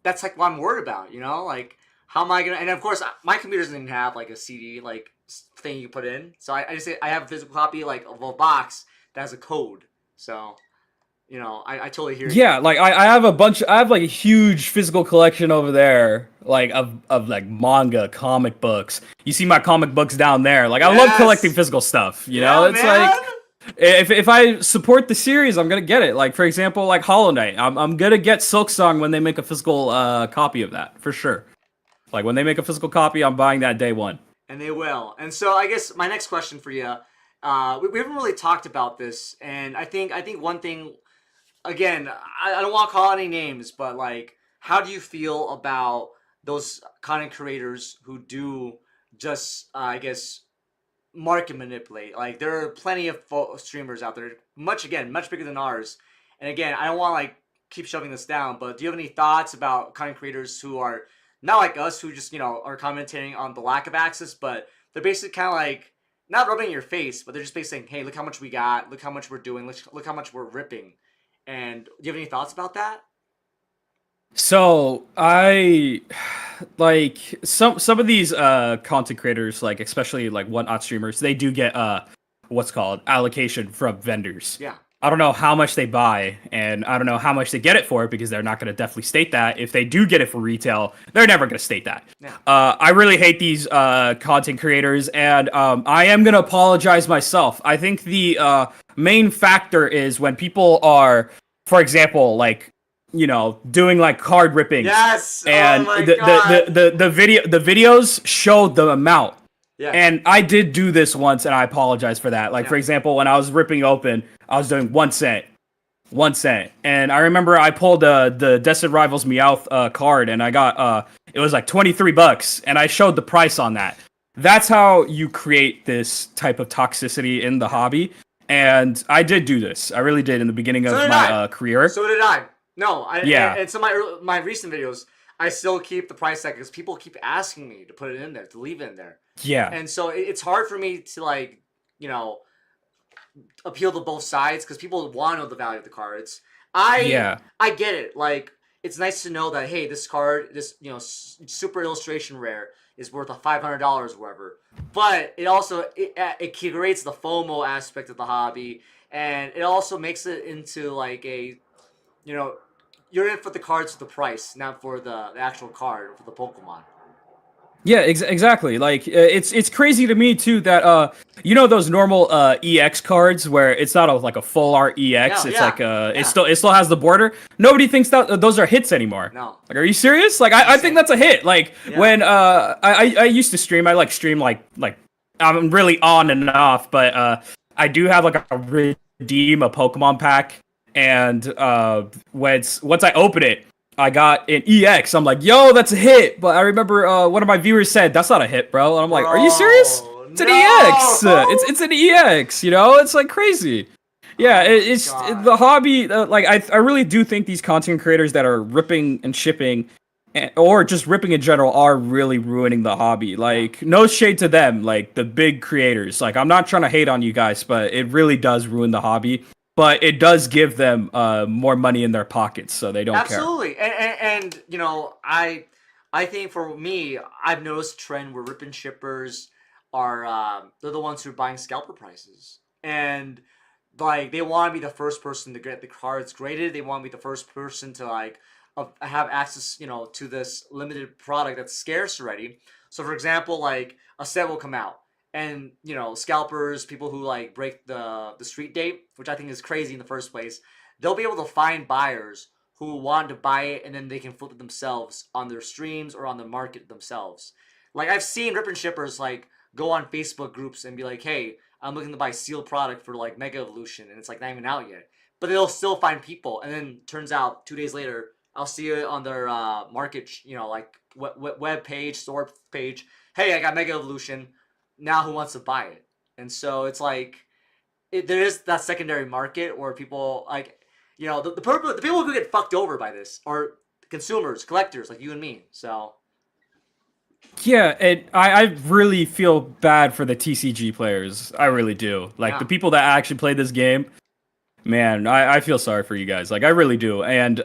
that's like what I'm worried about. Like how am I gonna? And of course, my computer doesn't even have like a CD like thing you put in. So I just say I have a physical copy like of a box that has a code. So I totally hear you. yeah. Like I have a bunch. I have like a huge physical collection over there, like of like manga, comic books. You see my comic books down there. Like I love collecting Yes. physical stuff. Yeah, It's man. like if I support the series, I'm gonna get it. Like for example, like Hollow Knight, I'm gonna get Silk Song when they make a physical copy of that for sure. Like when they make a physical copy, I'm buying that day one. And they will. And so I guess my next question for you, we haven't really talked about this, and I think one thing, again, I don't want to call any names, but like, how do you feel about those content creators who do just, I guess, market manipulate? Like, there are plenty of streamers out there, much bigger than ours. And again, I don't want to like keep shoving this down, but do you have any thoughts about content creators who are not like us, who just are commenting on the lack of access, but they're basically kind of like not rubbing in your face, but they're just basically saying, "Hey, look how much we got, look how much we're doing, look how much we're ripping." And do you have any thoughts about that? So I like some of these content creators, like especially like whatnot streamers, they do get what's called allocation from vendors. Yeah. I don't know how much they buy, and I don't know how much they get it for, because they're not going to definitely state that. If they do get it for retail, they're never going to state that. Yeah. I really hate these content creators, and I am going to apologize myself. I think the main factor is when people are, for example, like doing like card rippings, Yes. Oh and my god. the videos showed the amount. Yeah. And I did do this once, and I apologize for that. Like, Yeah. for example, when I was ripping open, I was doing 1 cent. 1 cent. And I remember I pulled the Destined Rivals Meowth card, and I got, it was like $23, and I showed the price on that. That's how you create this type of toxicity in the hobby. And I did do this. I really did in the beginning of my career. So did I. No, Yeah. and so my recent videos, I still keep the price tag because people keep asking me to put it in there, to leave it in there. Yeah. And so it's hard for me to like, appeal to both sides because people want to know the value of the cards. I Yeah. I get it. Like it's nice to know that hey, this card, this super illustration rare is worth a $500 or whatever. But it also it creates the FOMO aspect of the hobby, and it also makes it into like a you know you're in for the cards for the price, not for the actual card for the Pokemon. Yeah, exactly. Like it's crazy to me too that those normal EX cards where it's not like a full art EX. Yeah, It's yeah, like yeah. it still has the border. Nobody thinks that those are hits anymore. No, Like, are you serious? Like, I think insane. that's a hit. Like Yeah. when I used to stream. I like stream like I'm really on and off, but I do have like a redeem a Pokemon pack, and once I open it. I got an EX. I'm like, yo, that's a hit. But I remember one of my viewers said, that's not a hit, bro. And I'm like, are you serious? Bro, It's an EX. no. It's an EX. It's like crazy. Yeah, Oh my the god. hobby. Like I really do think these content creators that are ripping and shipping, or just ripping in general, are really ruining the hobby. Yeah. Like no shade to them, like the big creators. Like I'm not trying to hate on you guys, but it really does ruin the hobby. But it does give them more money in their pockets, so they don't care. Absolutely. And I think for me, I've noticed a trend where rip and shippers are they're the ones who are buying scalper prices. And like they want to be the first person to get the cards graded. They want to be the first person to like have access, to this limited product that's scarce already. So for example, like a set will come out, and scalpers, people who like break the street date, which I think is crazy in the first place, they'll be able to find buyers who want to buy it, and then they can flip it themselves on their streams or on the market themselves. Like I've seen rip and shippers like go on Facebook groups and be like, "Hey, I'm looking to buy sealed product for like Mega Evolution," and it's like not even out yet. But they'll still find people, and then turns out 2 days later, I'll see it on their market, like web page, store page. Hey, I got Mega Evolution. Now who wants to buy it? And so it's like there is that secondary market where people like, the people who get fucked over by this are consumers, collectors like you and me. So Yeah, I really feel bad for the TCG players. I really do. Like, yeah, the people that actually play this game, man, I feel sorry for you guys. Like, I really do. And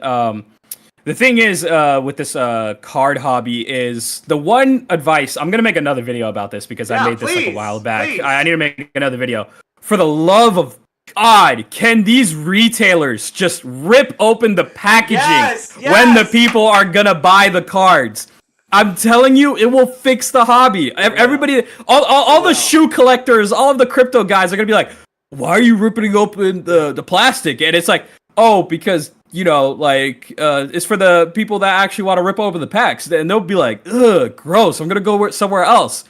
the thing is, with this card hobby is the one advice. I'm going to make another video about this because I yeah, made this like a while please, back. I please. need to make another video. For the love of God, can these retailers just rip open the packaging Yes, when the yes. people are going to buy the cards? I'm telling you, it will fix the hobby. It will. Everybody, It all the will. shoe collectors, all of the crypto guys are gonna be like, "Why are you ripping open the plastic?" And it's like, "Oh, because it's for the people that actually want to rip open the packs." And they'll be like, "Ugh, gross. I'm gonna go somewhere else."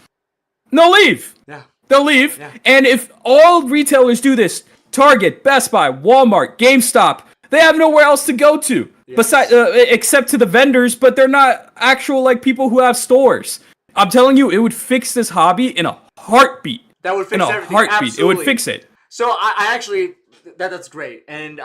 No, leave. Yeah, They'll leave. yeah. And if all retailers do this, Target, Best Buy, Walmart, GameStop, they have nowhere else to go to besides Yes. except to the vendors, but they're not actual like people who have stores. I'm telling you, it would fix this hobby in a heartbeat. That would In fix a everything. heartbeat, it would Absolutely. fix it. So I actually that's great. And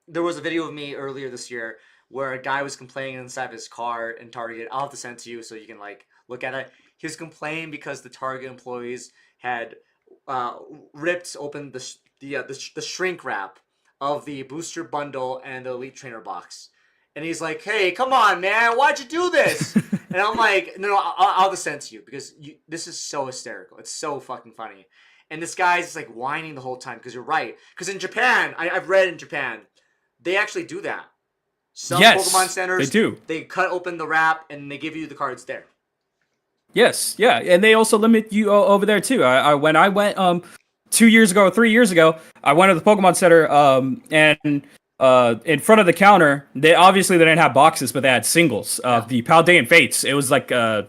there was a video of me earlier this year where a guy was complaining inside of his car in Target. I'll have to send it to you so you can like look at it. He was complaining because the Target employees had uh, ripped open the shrink wrap of the booster bundle and the Elite Trainer box. And he's like, "Hey, come on, man, why'd you do this?" And I'm like, "No, I'll just send to you because this is so hysterical. It's so fucking funny." And this guy's just like whining the whole time because you're right. Because in Japan, I've read in Japan, they actually do that. Some Pokemon Yes, they centers, do. they cut open the wrap and they give you the cards there. Yes, yeah, and they also limit you over there too. When I went 2 years ago or 3 years ago, I went to the Pokemon Center and in front of the counter, they didn't have boxes, but they had singles of Yeah. the Paldean Fates. It was like I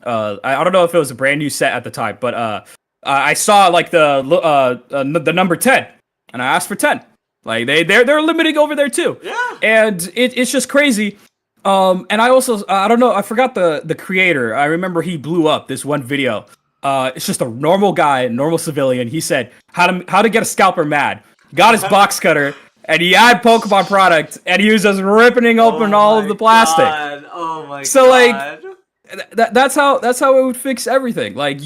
don't know if it was a brand new set at the time, but I saw like the number 10, and I asked for 10. Like they're limiting over there too, Yeah. and it's just crazy. And I also I don't know, I forgot the creator. I remember he blew up this one video. It's just a normal guy, normal civilian. He said how to get a scalper mad. Got his box cutter, and he had Pokemon product, and he was just ripping open Oh all of my the plastic. god. Oh my So like god. that's how it would fix everything. Like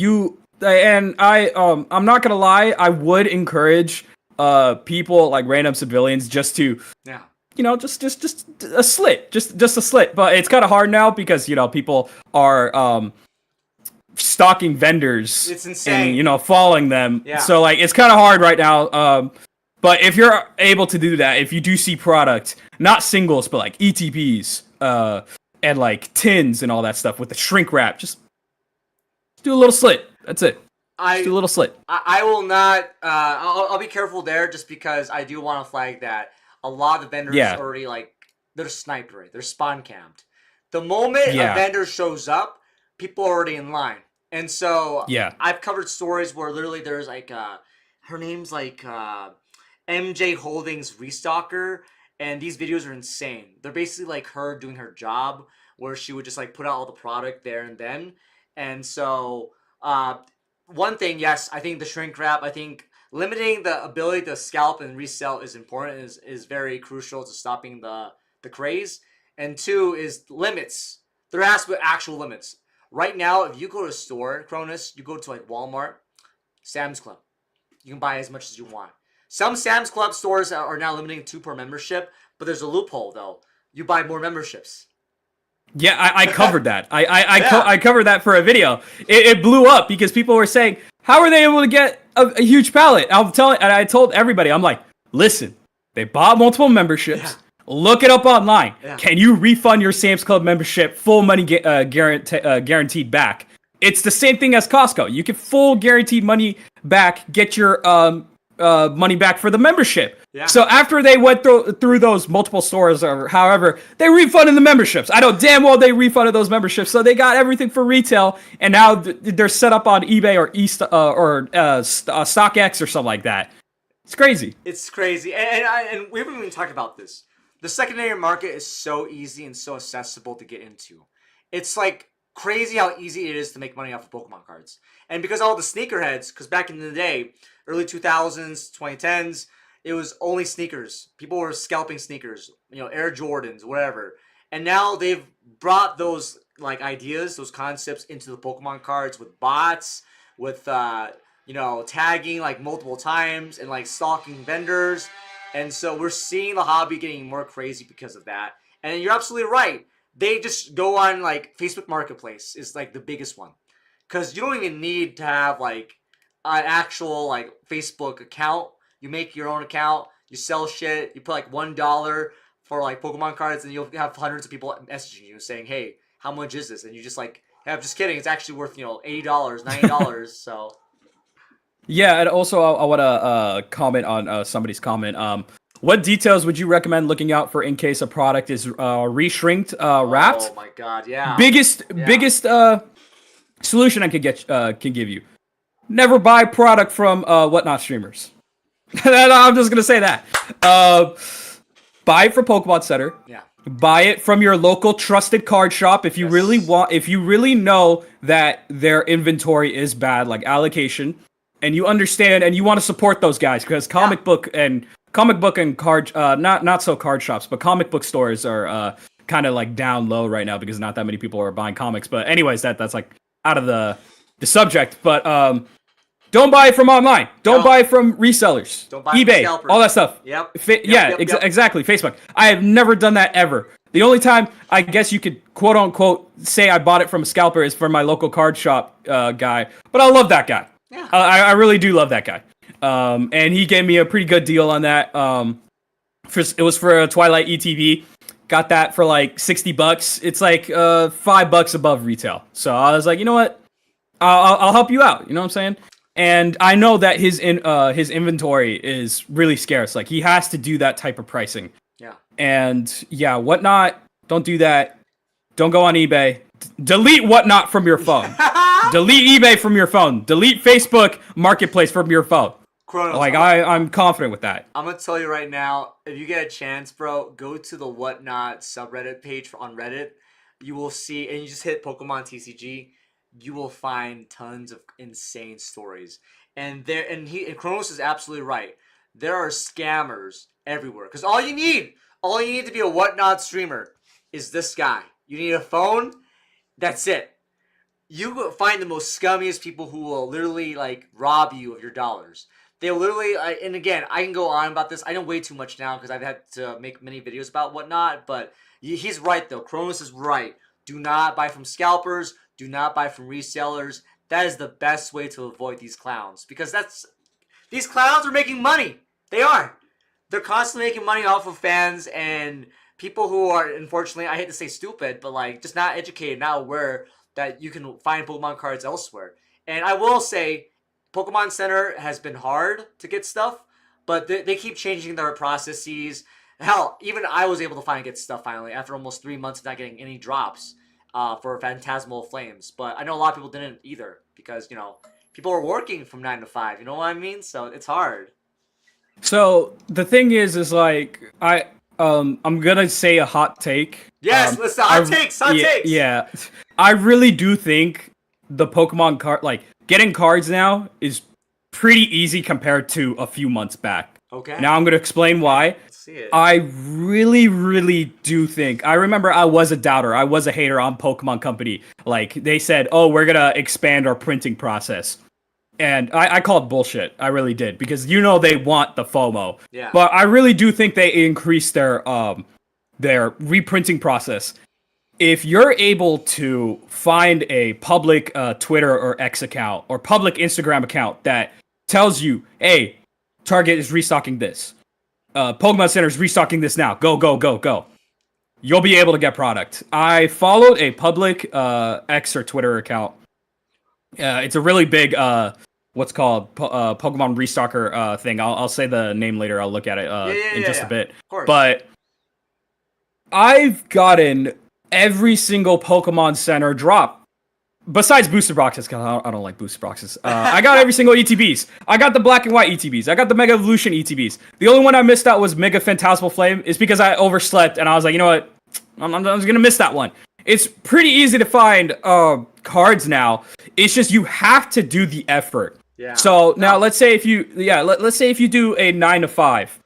And I'm not gonna lie, I would encourage people like random civilians just to Yeah. just a slit, just a slit. But it's kind of hard now because people are stalking vendors It's and insane. following them. Yeah. So like it's kind of hard right now. But if you're able to do that, if you do see product, not singles, but like ETPs, and like tins and all that stuff with the shrink wrap, just do a little slit. That's it. Just do a I little slit. I will not. I'll be careful there, just because I do want to flag that a lot of the vendors Yeah. already, like, they're sniped already. They're spawn camped. The moment a Yeah. vendor shows up, people are already in line. And so Yeah. I've covered stories where literally there's like her name's like MJ Holdings Restocker, and these videos are insane. They're basically like her doing her job, where she would just like put out all the product there and then. And so one thing, yes, I think the shrink wrap, I think limiting the ability to scalp and resell is important, is very crucial to stopping the craze. And two is limits. There has to be actual limits. Right now, if you go to a store, Cronus, you go to like Walmart, Sam's Club, you can buy as much as you want. Some Sam's Club stores are now limiting two per membership, but there's a loophole though. You buy more memberships. Yeah, I covered that. Yeah. I covered that for a video. It blew up because people were saying, "How are they able to get a huge pallet?" And I told everybody, I'm like, "Listen, they bought multiple memberships. Yeah. Look it up online. Yeah. Can you refund your Sam's Club membership full money guaranteed back? It's the same thing as Costco. You get full guaranteed money back. Get your money back for the membership. Yeah. So after they went through those multiple stores or however, they refunded the memberships. I know damn well they refunded those memberships, so they got everything for retail, and now they're set up on eBay or StockX or something like that. It's crazy. It's crazy, and we haven't even talked about this. The secondary market is so easy and so accessible to get into. It's like crazy how easy it is to make money off of Pokemon cards. And because all the sneakerheads, because back in the day, early 2000s, 2010s, it was only sneakers. People were scalping sneakers, Air Jordans, whatever. And now they've brought those like ideas, those concepts into the Pokemon cards with bots, with tagging like multiple times and like stalking vendors. And so we're seeing the hobby getting more crazy because of that. And you're absolutely right. They just go on like Facebook Marketplace is like the biggest one. Cause you don't even need to have like an actual like Facebook account. You make your own account, you sell shit, you put like $1 for like Pokemon cards, and you'll have hundreds of people messaging you saying, "Hey, how much is this?" And you just like, "Hey, I'm just kidding. It's actually worth $80, $90." So Yeah, and also I want to comment on somebody's comment. What details would you recommend looking out for in case a product is reshrinked, wrapped? oh my god, yeah, Biggest solution I can give you: never buy product from whatnot streamers. I'm just gonna say that. Buy it from Pokemon Center. yeah, Buy it from your local trusted card shop if you Yes. if you really know that their inventory is bad, like allocation, and you understand and you want to support those guys, because comic book and card not so card shops, but comic book stores are kind of like down low right now because not that many people are buying comics. But anyways, that's like out of the subject. But don't buy it from online. Don't buy it from resellers. Don't buy it from eBay, scalpers. all that stuff. Yep. Exactly. Facebook. I have never done that ever. The only time I guess you could quote unquote say I bought it from a scalper is from my local card shop guy. But I love that guy. Yeah. I really do love that guy. And he gave me a pretty good deal on that. It was for a Twilight ETB. Got that for like $60. It's like $5 above retail. So I was like, you know what? I'll help you out. You know what I'm saying? And I know that his inventory is really scarce. Like he has to do that type of pricing. Yeah. And yeah, Whatnot, don't do that. Don't go on eBay. Delete Whatnot from your phone. Delete eBay from your phone. Delete Facebook Marketplace from your phone. Kronos, Like I'm confident with that. I'm gonna tell you right now, if you get a chance, bro, go to the Whatnot subreddit page on Reddit. You will see, and you just hit Pokemon TCG. You will find tons of insane stories, and Kronos is absolutely right. There are scammers everywhere, because all you need to be a Whatnot streamer is this guy. You need a phone. That's it. you find the most scummiest people who will literally like rob you of your dollars. They literally, and again, I can go on about this. I know way too much now because I've had to make many videos about whatnot. But he's right though. Kronos is right. Do not buy from scalpers. Do not buy from resellers. That is the best way to avoid these clowns because these clowns are making money. They are. They're constantly making money off of fans and people who are, unfortunately, I hate to say stupid, but like just not educated, not aware that you can find Pokemon cards elsewhere. And I will say, Pokemon Center has been hard to get stuff, but they keep changing their processes. Hell, even I was able to finally get stuff finally after almost 3 months of not getting any drops for Phantasmal Flames. But I know a lot of people didn't either because, people are working from 9 to 5. You know what I mean? So it's hard. So the thing is like I'm gonna say a hot take. Yes, listen, hot takes. Yeah, I really do think the Pokemon card, like getting cards now, is pretty easy compared to a few months back. Okay. Now I'm gonna explain why. Let's see it. I really, really do think. I remember I was a doubter. I was a hater on Pokemon Company. Like they said, "Oh, we're gonna expand our printing process." And I called bullshit. I really did because they want the FOMO. Yeah. But I really do think they increased their reprinting process. If you're able to find a public Twitter or X account or public Instagram account that tells you, "Hey, Target is restocking this. Pokemon Center is restocking this now. Go, go, go, go." You'll be able to get product. I followed a public X or Twitter account. It's a really big what's called Pokemon Restocker thing. I'll say the name later. I'll look at it in just a bit. Of course. But I've gotten every single Pokemon Center drop. Besides booster boxes, because I don't like booster boxes. I got every single ETBs. I got the black and white ETBs. I got the Mega Evolution ETBs. The only one I missed out was Mega Phantasmal Flame. Is because I overslept and I was like, you know what? I'm just gonna miss that one. It's pretty easy to find cards now. It's just you have to do the effort. Yeah. So now let's say if you do a 9 to 5.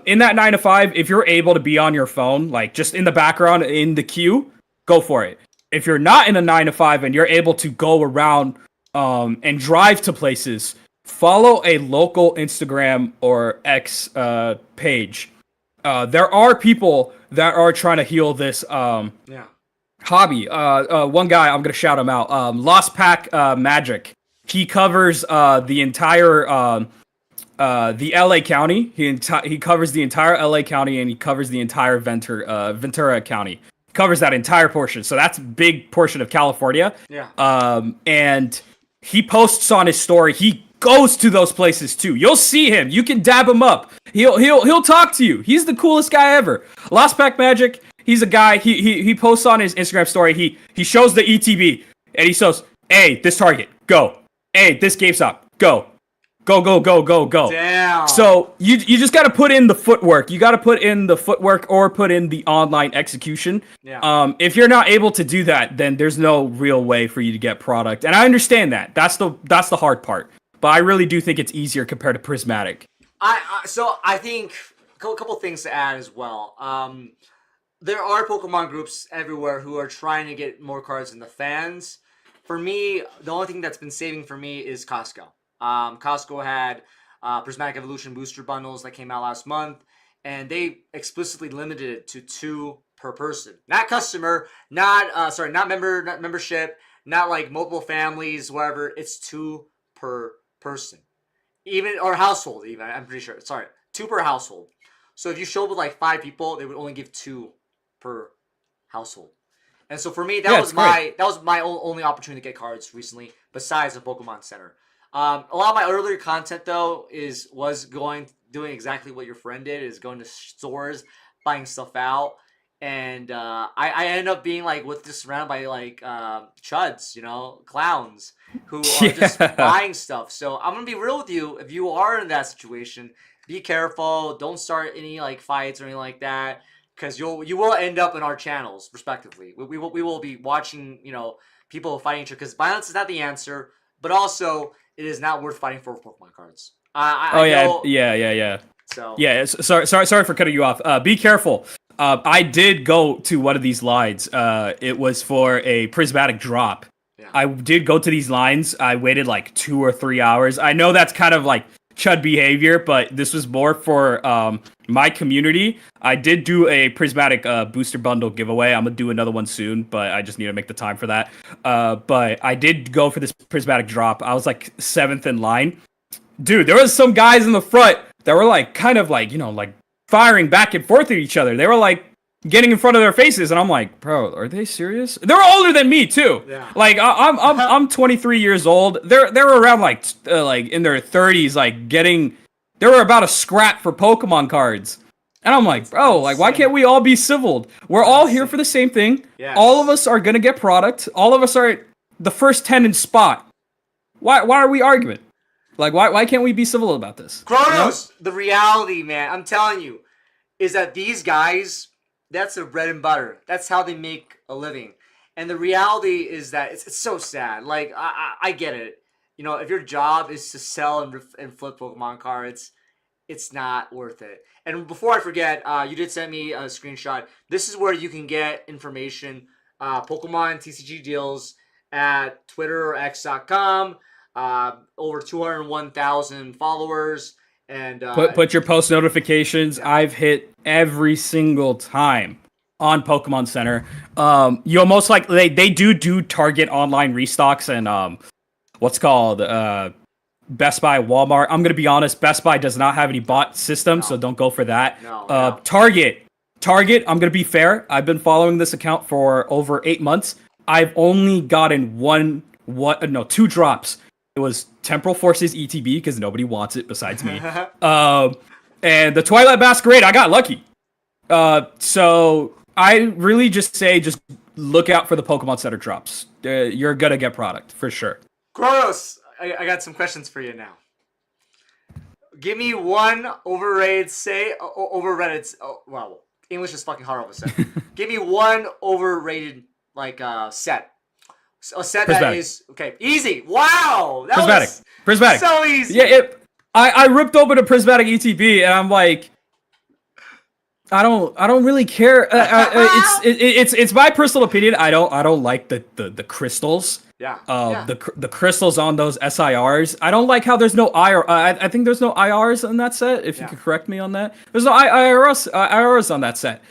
In that 9 to 5, if you're able to be on your phone, like just in the background in the queue, go for it. If you're not in a 9 to 5 and you're able to go around and drive to places, follow a local Instagram or X page. There are people that are trying to heal this hobby. One guy, I'm gonna shout him out. Lost Pack Magic. He covers the entire the LA County. He covers the entire LA County and he covers the entire Ventura County. Covers that entire portion. So that's a big portion of California. Yeah. And he posts on his story. He goes to those places too. You'll see him. You can dab him up. He'll talk to you. He's the coolest guy ever. Lost Pack Magic. He's a guy. He posts on his Instagram story. He shows the ETB and he says, "Hey, this target, go. Hey, this GameStop, go. Go, go, go, go, go." Damn. So you just got to put in the footwork. You got to put in the footwork or put in the online execution. Yeah. If you're not able to do that, then there's no real way for you to get product. And I understand that. That's the hard part. But I really do think it's easier compared to Prismatic. So I think a couple things to add as well. There are Pokemon groups everywhere who are trying to get more cards than the fans. For me, the only thing that's been saving for me is Costco. Costco had Prismatic Evolution booster bundles that came out last month, and they explicitly limited it to 2 per person. Not customer, not membership, not like multiple families, whatever. It's 2 per person. Or household, even. I'm pretty sure. Sorry. 2 per household. So if you show up with like 5 people, they would only give 2 per household. And so for me, that was my only opportunity to get cards recently, besides the Pokemon Center. A lot of my earlier content though was doing exactly what your friend did, is going to stores, buying stuff out, and I ended up being like just surrounded by like chuds, clowns who are just buying stuff. So I'm gonna be real with you. If you are in that situation, be careful. Don't start any like fights or anything like that, because you will end up in our channels respectively. We will be watching people fighting each other, because violence is not the answer, but also it is not worth fighting for Pokemon cards. Yeah. So yeah, sorry for cutting you off. Be careful. I did go to one of these lines. It was for a prismatic drop. I did go to these lines. I waited like 2 or 3 hours. I know that's kind of like chud behavior, but this was more for my community. I did do a prismatic booster bundle giveaway. I'm gonna do another one soon, but I just need to make the time for that. But I did go for this prismatic drop. I was like 7th in line. Dude, there was some guys in the front that were like kind of like, like firing back and forth at each other. They were like getting in front of their faces, and I'm like, bro, are they serious? They're older than me too. Yeah. Like I'm 23 years old. They're around like in their 30s, like getting. They were about a scrap for Pokemon cards, and I'm like, bro, like why can't we all be civiled? We're all here for the same thing. Yes. All of us are gonna get product. All of us are the first 10 in spot. Why are we arguing? Like why can't we be civil about this? Kronos, the reality, man, I'm telling you, is that these guys. That's their bread and butter. That's how they make a living. And the reality is that it's so sad. Like, I get it. If your job is to sell and flip Pokemon cards, it's not worth it. And before I forget, you did send me a screenshot. This is where you can get information, Pokemon TCG deals at Twitter or X.com. Over 201,000 followers. And put your post notifications. Yeah. I've hit every single time on Pokemon Center. You'll most likely they do target online restocks and what's called Best Buy, Walmart. I'm gonna be honest, Best Buy does not have any bot system, so don't go for that. No. Target. I'm gonna be fair. I've been following this account for over 8 months. I've only gotten two drops. It was Temporal Forces ETB because nobody wants it besides me. And the Twilight Masquerade, I got lucky. So I really just say, look out for the Pokemon Center drops. You're gonna get product for sure. Kronos, I got some questions for you now. Give me one overrated well, English is fucking hard all of a sudden. Give me one overrated set. A set Prismatic. That is okay, easy. Wow, that was prismatic. So easy. Yeah, I ripped open a prismatic ETB and I'm like, I don't really care. It's my personal opinion. I don't like the crystals. Yeah. The crystals on those SIRs. I don't like how there's no IR. I think there's no IRs on that set. If you could correct me on that, there's no IRs on that set.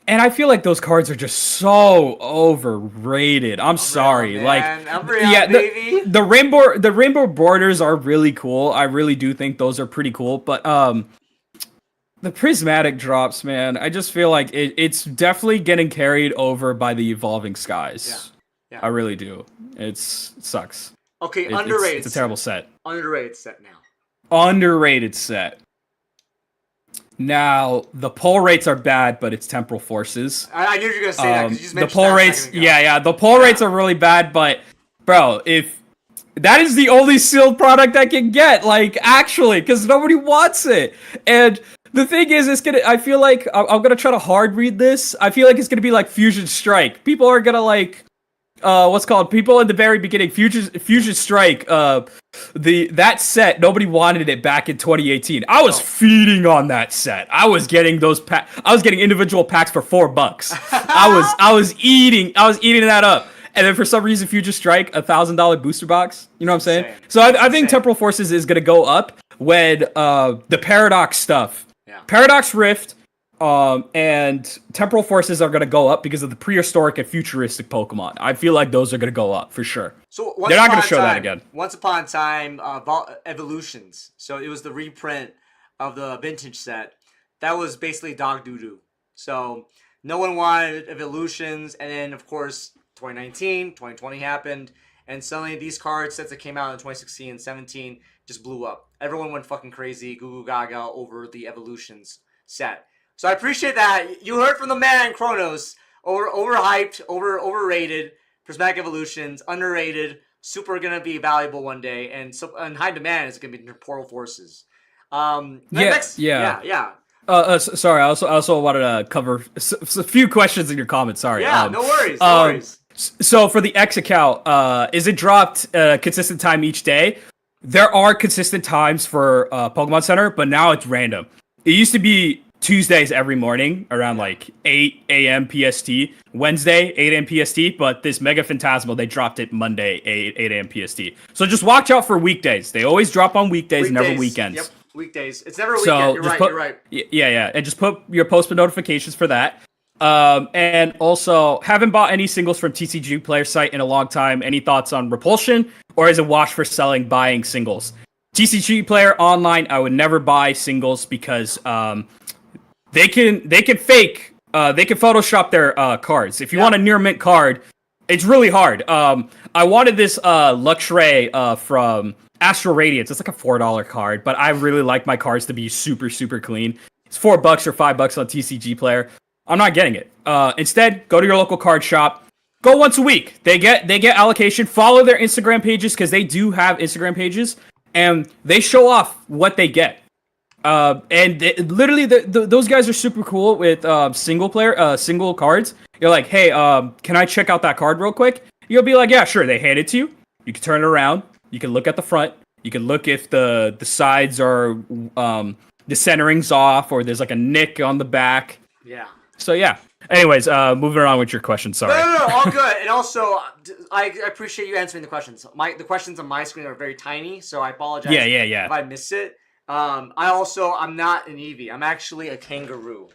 And I feel like those cards are just so overrated. I'm sorry. The rainbow borders are really cool. I really do think those are pretty cool. But the prismatic drops, man, I just feel like it's definitely getting carried over by the evolving skies. Yeah. I really do. It sucks. Okay, underrated. It's a terrible set. Underrated set now. Underrated set. Now, the pull rates are bad, but it's Temporal Forces. I knew you were going to say that because you just mentioned the pull rates. Yeah. The pull rates are really bad, but bro, if that is the only sealed product I can get, actually, because nobody wants it. And the thing is, I feel like I'm going to try to hard read this. I feel like it's going to be like Fusion Strike. People are going to people in the very beginning, Fusion Strike, that set, nobody wanted it back in 2018. I was feeding on that set. I was getting I was getting individual packs for $4. I was eating that up. And then for some reason, Fusion Strike, $1,000 booster box. You know what I'm saying? Insane. So I think Temporal Forces is gonna go up when the Paradox stuff, Paradox Rift, and Temporal Forces are going to go up because of the prehistoric and futuristic Pokemon. I feel like those are going to go up for sure. So they're not going to show that again. Once upon a time, Evolutions. So it was the reprint of the vintage set. That was basically dog doo-doo. So no one wanted Evolutions. And then, of course, 2019, 2020 happened. And suddenly these card sets that came out in 2016 and 17 just blew up. Everyone went fucking crazy, goo goo gaga over the Evolutions set. So I appreciate that. You heard from the man, Kronos. Overhyped, overrated. Prismatic Evolutions, underrated. Super gonna be valuable one day, and high demand is gonna be Temporal Forces. Yeah. Sorry, I also wanted to cover a few questions in your comments. Sorry. Yeah, no worries. So for the X account, is it dropped consistent time each day? There are consistent times for Pokemon Center, but now it's random. It used to be Tuesdays every morning around like 8 a.m. PST. Wednesday, 8 a.m. PST. But this Mega Phantasmal, they dropped it Monday, 8 a.m. PST. So just watch out for weekdays. They always drop on weekdays, never weekends. Yep, weekdays. It's never a weekend. So You're just right. put, You're right. yeah. And just put your postman notifications for that. And also, haven't bought any singles from TCG Player site in a long time. Any thoughts on Repulsion, or is it wash for selling, buying singles? TCG Player online, I would never buy singles because they can fake, they can Photoshop their cards. If you want a near mint card, it's really hard. I wanted this Luxray from Astral Radiance. It's like a $4 card, but I really like my cards to be super, super clean. It's $4 or $5 on TCG Player. I'm not getting it. Instead, go to your local card shop. Go once a week. They get allocation. Follow their Instagram pages because they do have Instagram pages, and they show off what they get. Literally, those guys are super cool with single cards. You're like, hey, can I check out that card real quick? You'll be like, yeah, sure. They hand it to you. You can turn it around. You can look at the front. You can look if the sides are the centering's off or there's like a nick on the back. Yeah. So yeah. Anyways, moving on with your question. Sorry. No, all good. And also, I appreciate you answering the questions. The questions on my screen are very tiny, so I apologize. Yeah. If I miss it. I'm not an Eevee. I'm actually a kangaroo.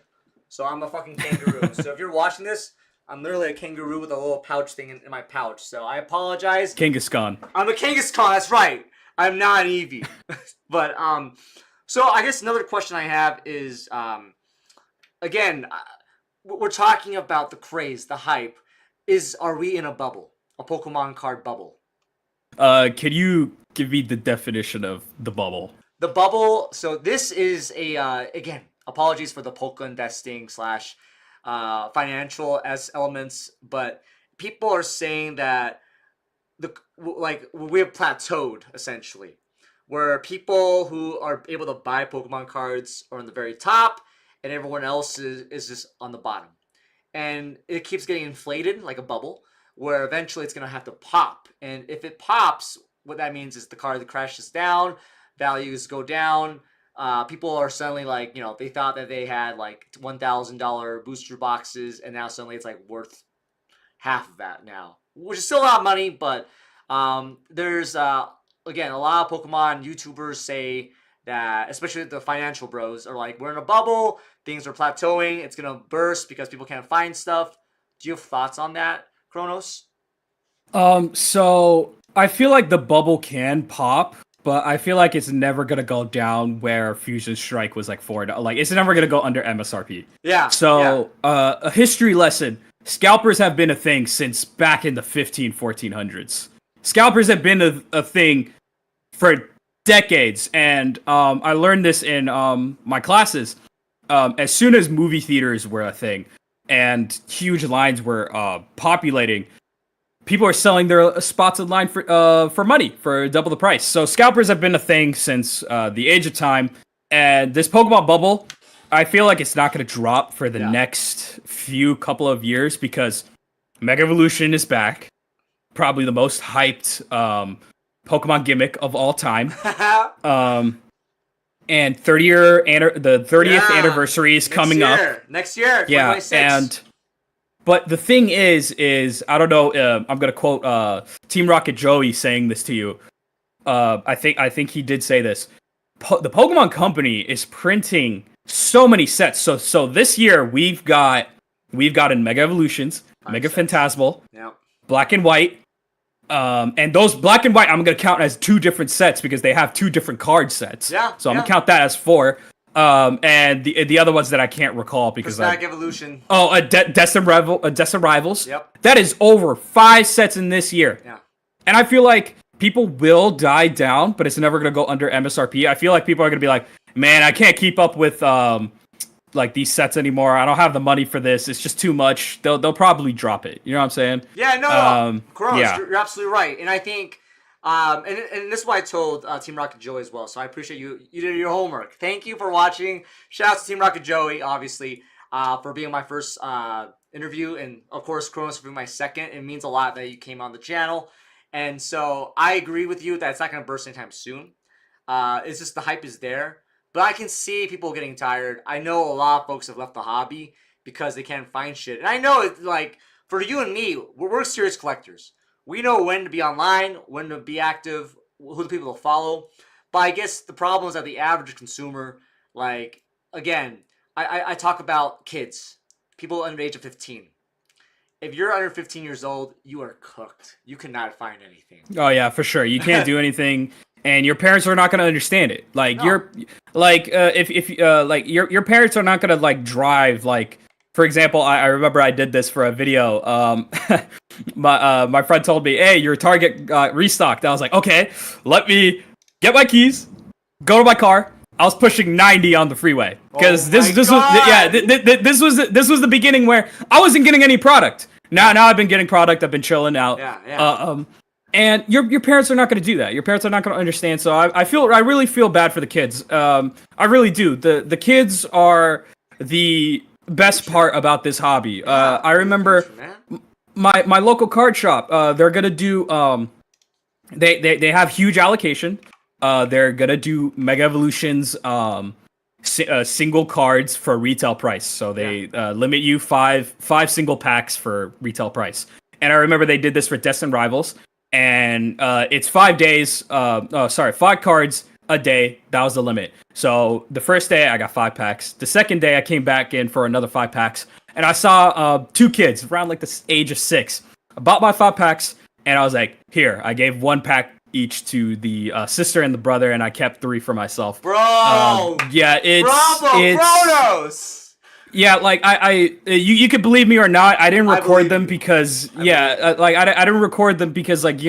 So I'm a fucking kangaroo. So if you're watching this, I'm literally a kangaroo with a little pouch thing in my pouch. So I apologize. Kangaskhan. I'm a Kangaskhan. That's right. I'm not an Eevee. But so I guess another question I have is again. We're talking about the craze, the hype. Are we in a bubble? A Pokemon card bubble? Can you give me the definition of the bubble? The bubble. So this is again, apologies for the Pokeinvesting / financial elements, but people are saying that we have plateaued essentially, where people who are able to buy Pokemon cards are on the very top, and everyone else is just on the bottom. And it keeps getting inflated like a bubble, where eventually it's going to have to pop. And if it pops, what that means is the card crashes down, values go down. People are suddenly like, they thought that they had like $1,000 booster boxes, and now suddenly it's like worth half of that now, which is still a lot of money. But there's, again, a lot of Pokemon YouTubers say that, especially the financial bros, are like, we're in a bubble, things are plateauing, it's gonna burst because people can't find stuff. Do you have thoughts on that, Kronos? So I feel like the bubble can pop, but I feel like it's never gonna go down where Fusion Strike was like $4. Like, it's never gonna go under MSRP. Yeah. So a history lesson: scalpers have been a thing since back in the 1400s. Scalpers have been a thing for decades, and I learned this in my classes. As soon as movie theaters were a thing and huge lines were populating, people are selling their spots in line for money for double the price. So scalpers have been a thing since the age of time, and this Pokemon bubble, I feel like it's not going to drop for the next few couple of years because Mega Evolution is back, probably the most hyped Pokemon gimmick of all time. And the 30th anniversary is coming up. Next year, 2026. But the thing is I don't know. I'm gonna quote Team Rocket Joey saying this to you. I think he did say this. The Pokemon Company is printing so many sets. So this year we've gotten Mega Evolutions, Mega Phantasmal, Black and White. And those Black and White I'm gonna count as two different sets because they have two different card sets. So I'm gonna count that as 4. And the other ones that I can't recall because Prismatic Evolution. Oh, a Destined Rivals. Yep. That is over 5 sets in this year. Yeah. And I feel like people will die down, but it's never gonna go under MSRP. I feel like people are gonna be like, man, I can't keep up with like these sets anymore. I don't have the money for this. It's just too much. They'll probably drop it. You know what I'm saying? Yeah, no. Kronos, you're absolutely right. And I think and this is why I told Team Rocket Joey as well. So I appreciate you did your homework. Thank you for watching. Shout out to Team Rocket Joey, obviously, for being my first interview, and of course Kronos for being my second. It means a lot that you came on the channel. And so I agree with you that it's not gonna burst anytime soon. It's just the hype is there. but I can see people getting tired. I know a lot of folks have left the hobby because they can't find shit. And I know it's like for you and me, we're serious collectors. We know when to be online, when to be active, who the people to follow. But I guess the problem is that the average consumer, like again, I talk about kids, people under the age of 15. If you're under 15 years old, you are cooked. You cannot find anything. Oh yeah, for sure. You can't do anything, and your parents are not going to understand it. Like No. you're, like if like your parents are not going to like drive. Like for example, I remember I did this for a video. My friend told me, "Hey, your Target got restocked." I was like, "Okay, let me get my keys, go to my car." I was pushing 90 on the freeway because Oh this my this was yeah God. this was the beginning where I wasn't getting any product. Now I've been getting product. I've been chilling out. Yeah, yeah. And your parents are not going to do that. Your parents are not going to understand. So I really feel bad for the kids. I really do. The kids are the best part about this hobby. Yeah, I remember future, man. my local card shop. They're gonna do they have huge allocation. They're gonna do Mega Evolutions single cards for retail price. So they limit you five single packs for retail price. And I remember they did this for Destined Rivals, and it's 5 days. 5 cards a day. That was the limit. So the first day I got 5 packs. The second day I came back in for another 5 packs, and I saw 2 kids around like the age of 6. I bought my 5 packs, and I was like, here. I gave 1 pack each to the sister and the brother, and I kept 3 for myself. Bro! Yeah, Bravo, it's Kronos! yeah, like you could believe me or not, I didn't I record believe them you. because I I didn't record them because like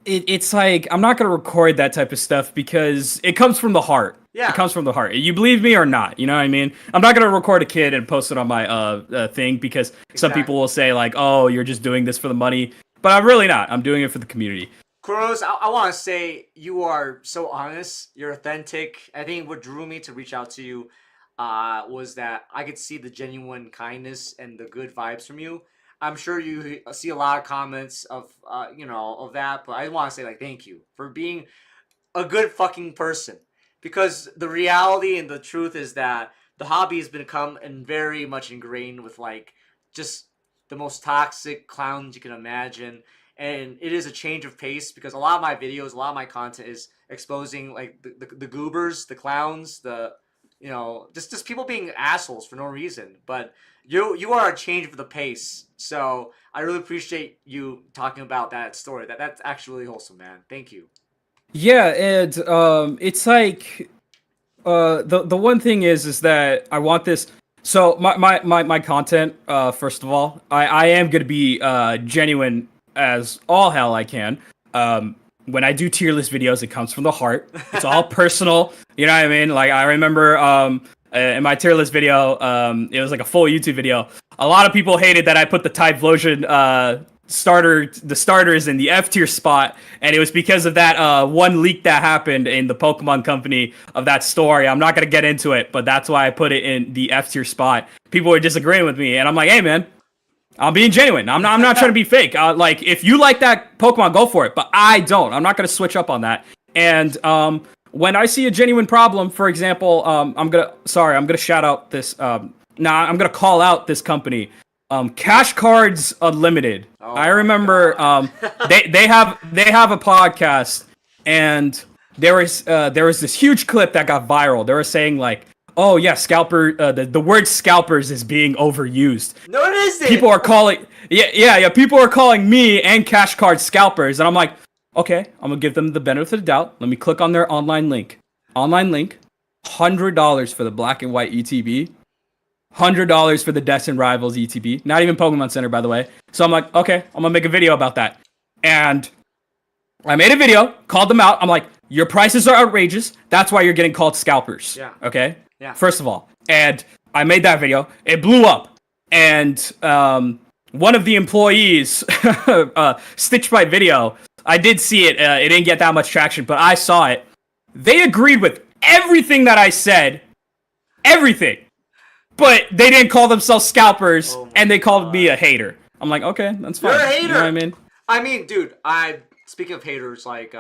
it's like I'm not gonna record that type of stuff because it comes from the heart. Yeah. It comes from the heart. You believe me or not, you know what I mean? I'm not gonna record a kid and post it on my thing because some people will say like, oh, you're just doing this for the money, but I'm really not. I'm doing it for the community. Kronos, I want to say you are so honest. You're authentic. I think what drew me to reach out to you was that I could see the genuine kindness and the good vibes from you. I'm sure you see a lot of comments of of that, but I want to say like thank you for being a good fucking person, because the reality and the truth is that the hobby has become and very much ingrained with like just the most toxic clowns you can imagine, and it is a change of pace because a lot of my videos, a lot of my content is exposing like the goobers, the clowns, the just people being assholes for no reason. But you are a change of the pace, so I really appreciate you talking about that story. That's actually really wholesome, man. Thank you. Yeah, and it's like the one thing is that I want this. So my content, first of all, I am gonna be genuine as all hell I can. When I do tier list videos, it comes from the heart. It's all personal. You know what I mean? Like I remember in my tier list video, it was like a full YouTube video. A lot of people hated that I put the Typhlosion starters in the F tier spot, and it was because of that one leak that happened in the Pokemon company of that story. I'm not gonna get into it, but that's why I put it in the F tier spot. People were disagreeing with me, and I'm like, hey man, I'm being genuine. I'm not trying to be fake. Like if you like that Pokemon, go for it, but I don't. I'm not gonna switch up on that. And when I see a genuine problem, for example, I'm gonna shout out this. I'm gonna call out this company. Cash Cards Unlimited. Oh I my remember God. they have a podcast, and there was this huge clip that got viral. They were saying like, oh yeah, scalper. The word scalpers is being overused. No, it isn't. People are calling people are calling me and Cash Card scalpers, and I'm like, okay, I'm gonna give them the benefit of the doubt. Let me click on their online link. $100 for the black and white ETB. $100 for the Destined Rivals ETB. Not even Pokemon Center, by the way. So I'm like, okay, I'm gonna make a video about that. And I made a video, called them out. I'm like, your prices are outrageous. That's why you're getting called scalpers. Yeah. Okay? Yeah. First of all. And I made that video. It blew up. And one of the employees stitched my video. I did see it. It didn't get that much traction, but I saw it. They agreed with everything that I said. Everything. But they didn't call themselves scalpers, and they called me a hater. I'm like, okay, that's fine. You're a hater. You know what I mean? I mean, dude. Speaking of haters, like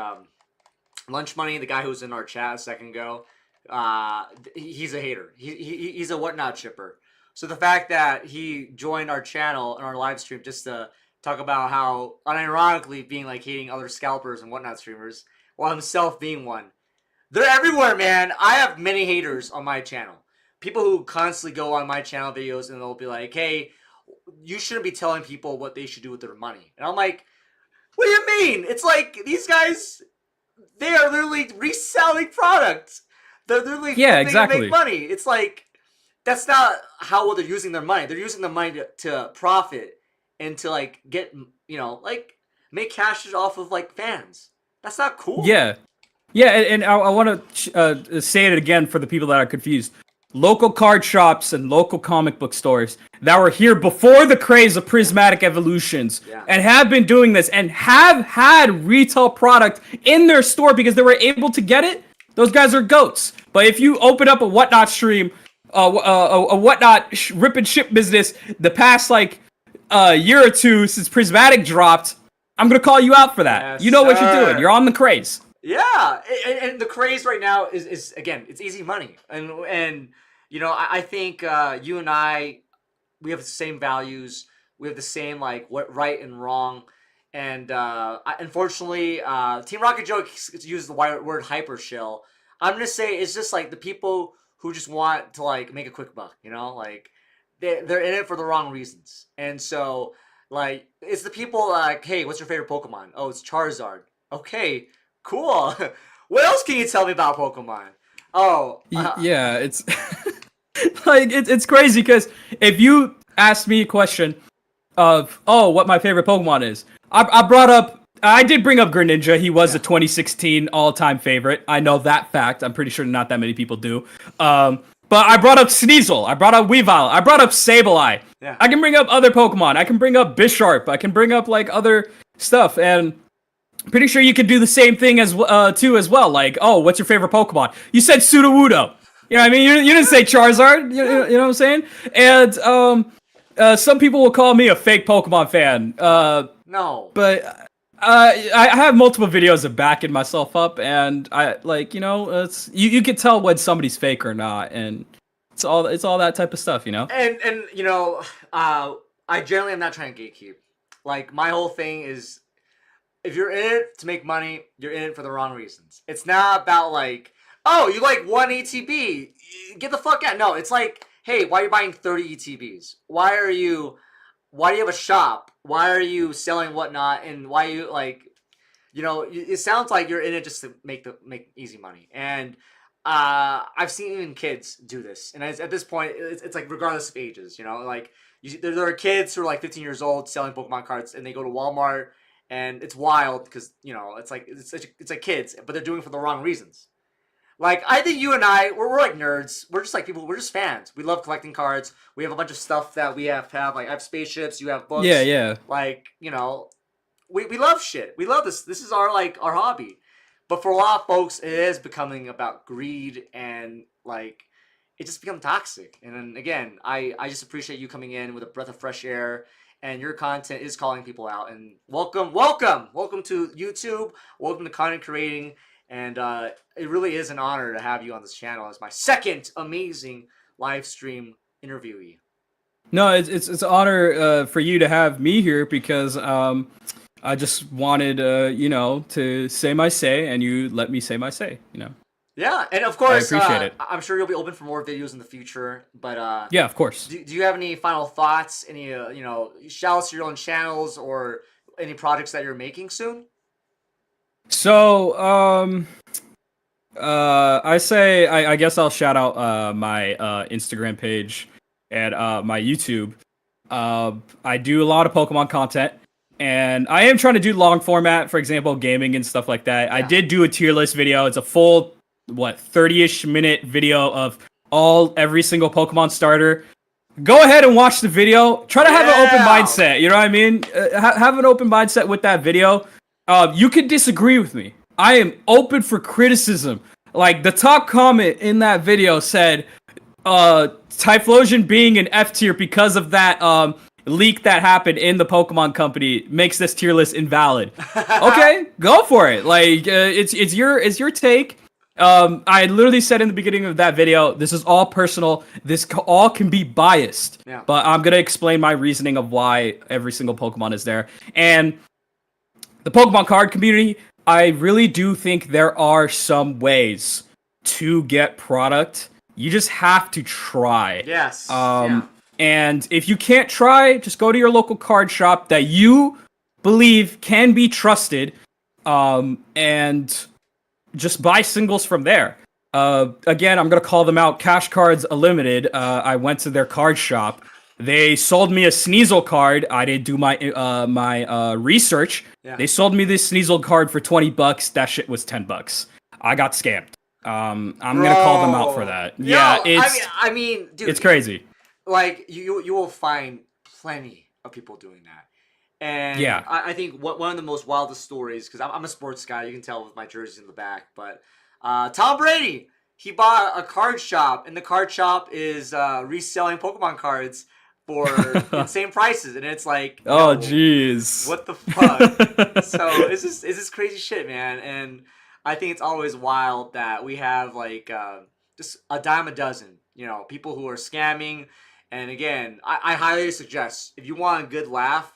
Lunch Money, the guy who was in our chat a second ago, he's a hater. He's a whatnot shipper. So the fact that he joined our channel and our live stream just to talk about how unironically being like hating other scalpers and whatnot streamers while himself being one. They're everywhere, man. I have many haters on my channel. People who constantly go on my channel videos and they'll be like, hey, you shouldn't be telling people what they should do with their money. And I'm like, what do you mean? It's like these guys, they are literally reselling products. They're literally exactly. make money. It's like that's not how they're using their money. They're using the money to profit and to like get like make cash off of like fans. That's not cool. Yeah, and I want to say it again for the people that are confused. Local card shops and local comic book stores that were here before the craze of prismatic evolutions and have been doing this and have had retail product in their store because they were able to get it. Those guys are goats. But if you open up a whatnot stream, a whatnot rip and ship business the past like year or two since prismatic dropped, I'm gonna call you out for that. Yes, you know what you're doing. You're on the craze. Yeah, and the craze right now is again, it's easy money, and I think you and we have the same values, we have the same like what right and wrong, and unfortunately, Team Rocket Joe uses the word hyper shill. I'm gonna say it's just like the people who just want to like make a quick buck, like they're in it for the wrong reasons, and so like it's the people like, hey, what's your favorite Pokemon? Oh, it's Charizard. Okay. Cool. What else can you tell me about Pokemon? Oh, yeah, it's like it's crazy because if you asked me a question of what my favorite Pokemon is, I did bring up Greninja. He was a 2016 all-time favorite. I know that fact. I'm pretty sure not that many people do. But I brought up Sneasel. I brought up Weavile. I brought up Sableye. Yeah. I can bring up other Pokemon. I can bring up Bisharp. I can bring up like other stuff and. Pretty sure you could do the same thing as well. Like, oh, what's your favorite Pokemon? You said Sudowoodo. You know what I mean? You didn't say Charizard. You know what I'm saying? And some people will call me a fake Pokemon fan. No. But I have multiple videos of backing myself up, and I like it's you can tell when somebody's fake or not, and it's all that type of stuff, And I generally am not trying to gatekeep. Like my whole thing is. If you're in it to make money, you're in it for the wrong reasons. It's not about like, oh, you like one ETB, get the fuck out. No, it's like, hey, why are you buying 30 ETBs? Why do you have a shop? Why are you selling whatnot? And why you like, it sounds like you're in it just to make easy money. And I've seen even kids do this. And at this point, it's like regardless of ages, like there are kids who are like 15 years old selling Pokemon cards, and they go to Walmart. And it's wild because it's like kids, but they're doing it for the wrong reasons. Like I think you and we're like nerds. We're just like people. We're just fans. We love collecting cards. We have a bunch of stuff that we have to have. Like I have spaceships. You have books. Yeah. Like we love shit. We love this. This is our hobby. But for a lot of folks, it is becoming about greed and like it just becomes toxic. And then again, I just appreciate you coming in with a breath of fresh air. And your content is calling people out. And welcome to YouTube. Welcome to content creating. And it really is an honor to have you on this channel as my second amazing live stream interviewee. No, it's an honor for you to have me here because I just wanted to say my say, and you let me say my say. Yeah, and of course, I appreciate it. I'm sure you'll be open for more videos in the future. But yeah, of course. Do you have any final thoughts? Any shout-outs to your own channels or any projects that you're making soon? So I guess I'll shout out my Instagram page and my YouTube. I do a lot of Pokemon content. And I am trying to do long format, for example, gaming and stuff like that. Yeah. I did do a tier list video. It's a full 30-ish minute video of every single Pokemon starter. Go ahead and watch the video. Try to have an open mindset. You know what I mean? Have an open mindset with that video. You can disagree with me. I am open for criticism. Like the top comment in that video said, Typhlosion being an F tier because of that leak that happened in the Pokemon Company makes this tier list invalid. Okay, go for it. Like it's your take. I literally said in the beginning of that video, this is all personal. This all can be biased, Yeah. but I'm gonna explain my reasoning of why every single Pokemon is there. And the Pokemon card community, I really do think there are some ways to get product. You just have to try. Yes. Yeah. And if you can't try, just go to your local card shop that you believe can be trusted, and just buy singles from there. Again, I'm gonna call them out. Cash Cards Unlimited. I went to their card shop. They sold me a Sneasel card. I didn't do my research. Yeah. They sold me this Sneasel card for $20. That shit was $10. I got scammed. I'm gonna call them out for that. Yo, Yeah, it's I mean, dude, it's crazy. Like you will find plenty of people doing that. And Yeah. I think one of the most wildest stories, because I'm a sports guy, you can tell with my jerseys in the back, but Tom Brady, he bought a card shop, and the card shop is reselling Pokemon cards for insane prices, and it's like, Oh, jeez. what the fuck? So it's just crazy shit, man. And I think it's always wild that we have like just a dime a dozen, people who are scamming. And again, I highly suggest, if you want a good laugh,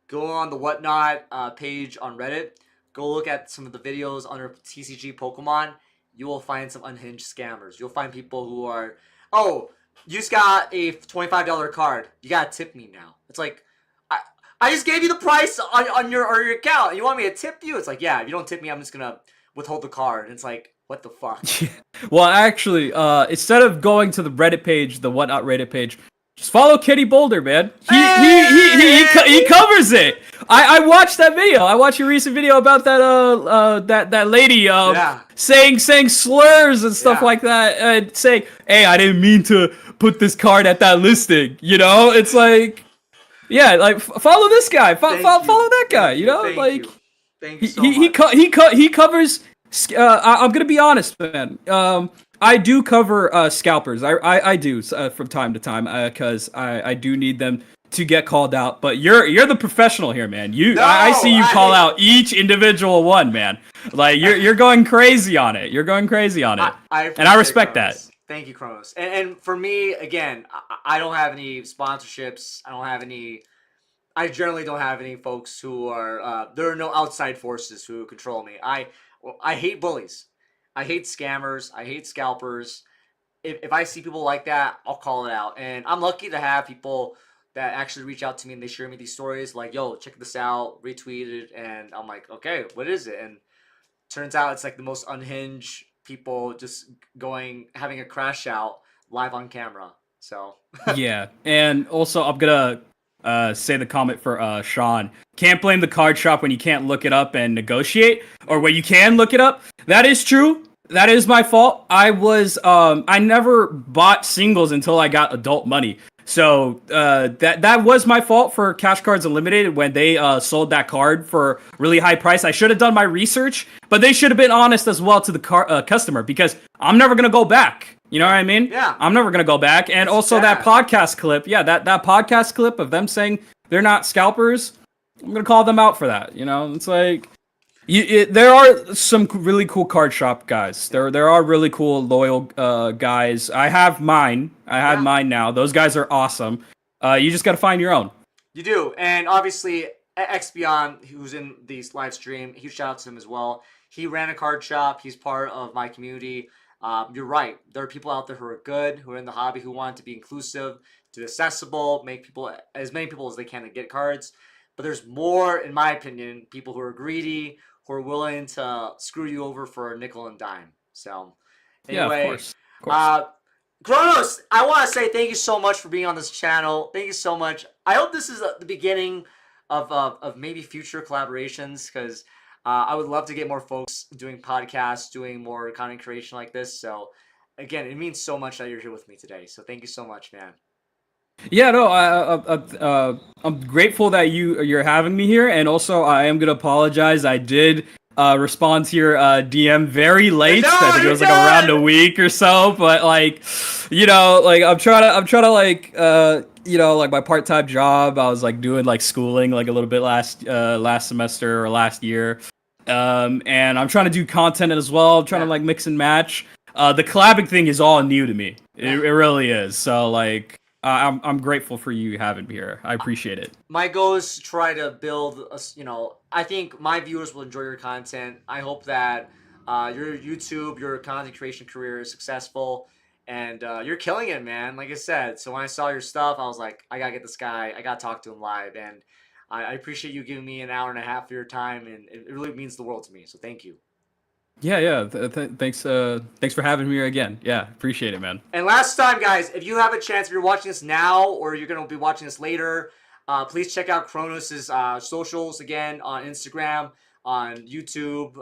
go on the Whatnot page on Reddit. Go look at some of the videos under TCG Pokemon. You will find some unhinged scammers. You'll find people who are, oh, you just got a $25 card. You gotta tip me now. It's like, I just gave you the price on your account. You want me to tip you? It's like, yeah, if you don't tip me, I'm just gonna withhold the card. And it's like, what the fuck? Well, actually, instead of going to the Reddit page, the Whatnot Reddit page, just follow Kitty Boulder, man. He covers it. I watched that video. I watched your recent video about that lady saying slurs and stuff like that, and saying, "Hey, I didn't mean to put this card at that listing." It's like, yeah, like follow this guy, follow that guy. Thank you so much. He covers. I'm gonna be honest, man. I do cover scalpers. I do from time to time because I do need them to get called out. But you're the professional here, man. I see you call out each individual one, man. Like you're going crazy on it. You're going crazy on it, and I respect that. Thank you, Kronos. And for me, again, I don't have any sponsorships. I generally don't have any folks who are. There are no outside forces who control me. I hate bullies. I hate scammers. I hate scalpers. If I see people like that, I'll call it out. And I'm lucky to have people that actually reach out to me and they share me these stories like, yo, check this out, retweet it. And I'm like, okay, what is it? And turns out it's like the most unhinged people just having a crash out live on camera. So yeah. And also I'm going to say the comment for Sean. Can't blame the card shop when you can't look it up and negotiate, or when you can look it up. That is true. That is my fault. I never bought singles until I got adult money. So that was my fault for Cash Cards Unlimited when they sold that card for really high price. I should have done my research, but they should have been honest as well to the customer, because I'm never going to go back. You know what I mean? Yeah. I'm never going to go back. And also that podcast clip. Yeah, that podcast clip of them saying they're not scalpers. I'm going to call them out for that. It's like, there are some really cool card shop guys. There are really cool, loyal guys. I have mine. Mine now. Those guys are awesome. You just got to find your own. You do. And obviously, XBeyond, who's in these live stream, huge shout out to him as well. He ran a card shop. He's part of my community. You're right. There are people out there who are good, who are in the hobby, who want to be inclusive, to accessible, make as many people as they can to get cards. But there's more, in my opinion, people who are greedy, who are willing to screw you over for a nickel and dime. So, anyway, yeah, of course. Kronos, I want to say thank you so much for being on this channel. Thank you so much. I hope this is the beginning of maybe future collaborations, because I would love to get more folks doing podcasts, doing more content creation like this. So, again, it means so much that you're here with me today. So, thank you so much, man. Yeah, no, I'm grateful that you're having me here, and also I am gonna apologize. I did respond to your DM very late. I think it was like around a week or so, but like, I'm trying to like, like my part-time job. I was like doing like schooling like a little bit last semester or last year. And I'm trying to do content as well. I'm trying to like mix and match. The collabing thing is all new to me. It really is. So like, I'm grateful for you having me here. I appreciate it. My goal is to try to build a, I think my viewers will enjoy your content. I hope that your YouTube, your content creation career is successful, and you're killing it, man. Like I said, so when I saw your stuff, I was like, I gotta get this guy. I gotta talk to him live, and I appreciate you giving me an hour and a half of your time, and it really means the world to me. So thank you. Yeah, yeah. Thanks, thanks for having me here again. Yeah, appreciate it, man. And last time, guys, if you have a chance, if you're watching this now or you're going to be watching this later, please check out Kronos' socials again on Instagram, on YouTube,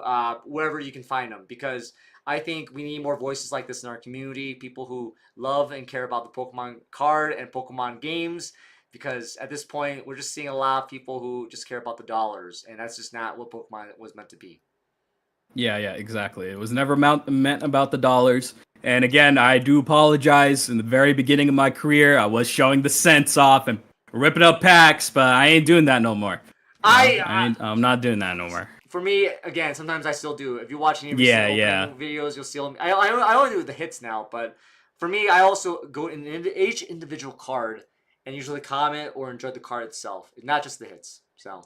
wherever you can find them. Because I think we need more voices like this in our community, people who love and care about the Pokemon card and Pokemon games. Because at this point, we're just seeing a lot of people who just care about the dollars, and that's just not what Pokemon was meant to be. Yeah, yeah, exactly. It was never meant about the dollars. And again, I do apologize. In the very beginning of my career, I was showing the cents off and ripping up packs, but I ain't doing that no more. I'm not doing that no more. For me, again, sometimes I still do. If you watch any Yeah, recent yeah. opening videos, you'll see. I only do the hits now, but for me, I also go in each individual card and usually comment or enjoy the card itself, not just the hits. So.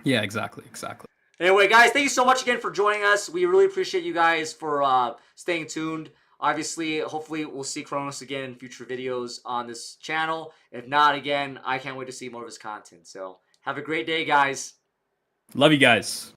Yeah, exactly, exactly. Anyway, guys, thank you so much again for joining us. We really appreciate you guys for staying tuned. Obviously, hopefully, we'll see Kronos again in future videos on this channel. If not, again, I can't wait to see more of his content. So, have a great day, guys. Love you guys.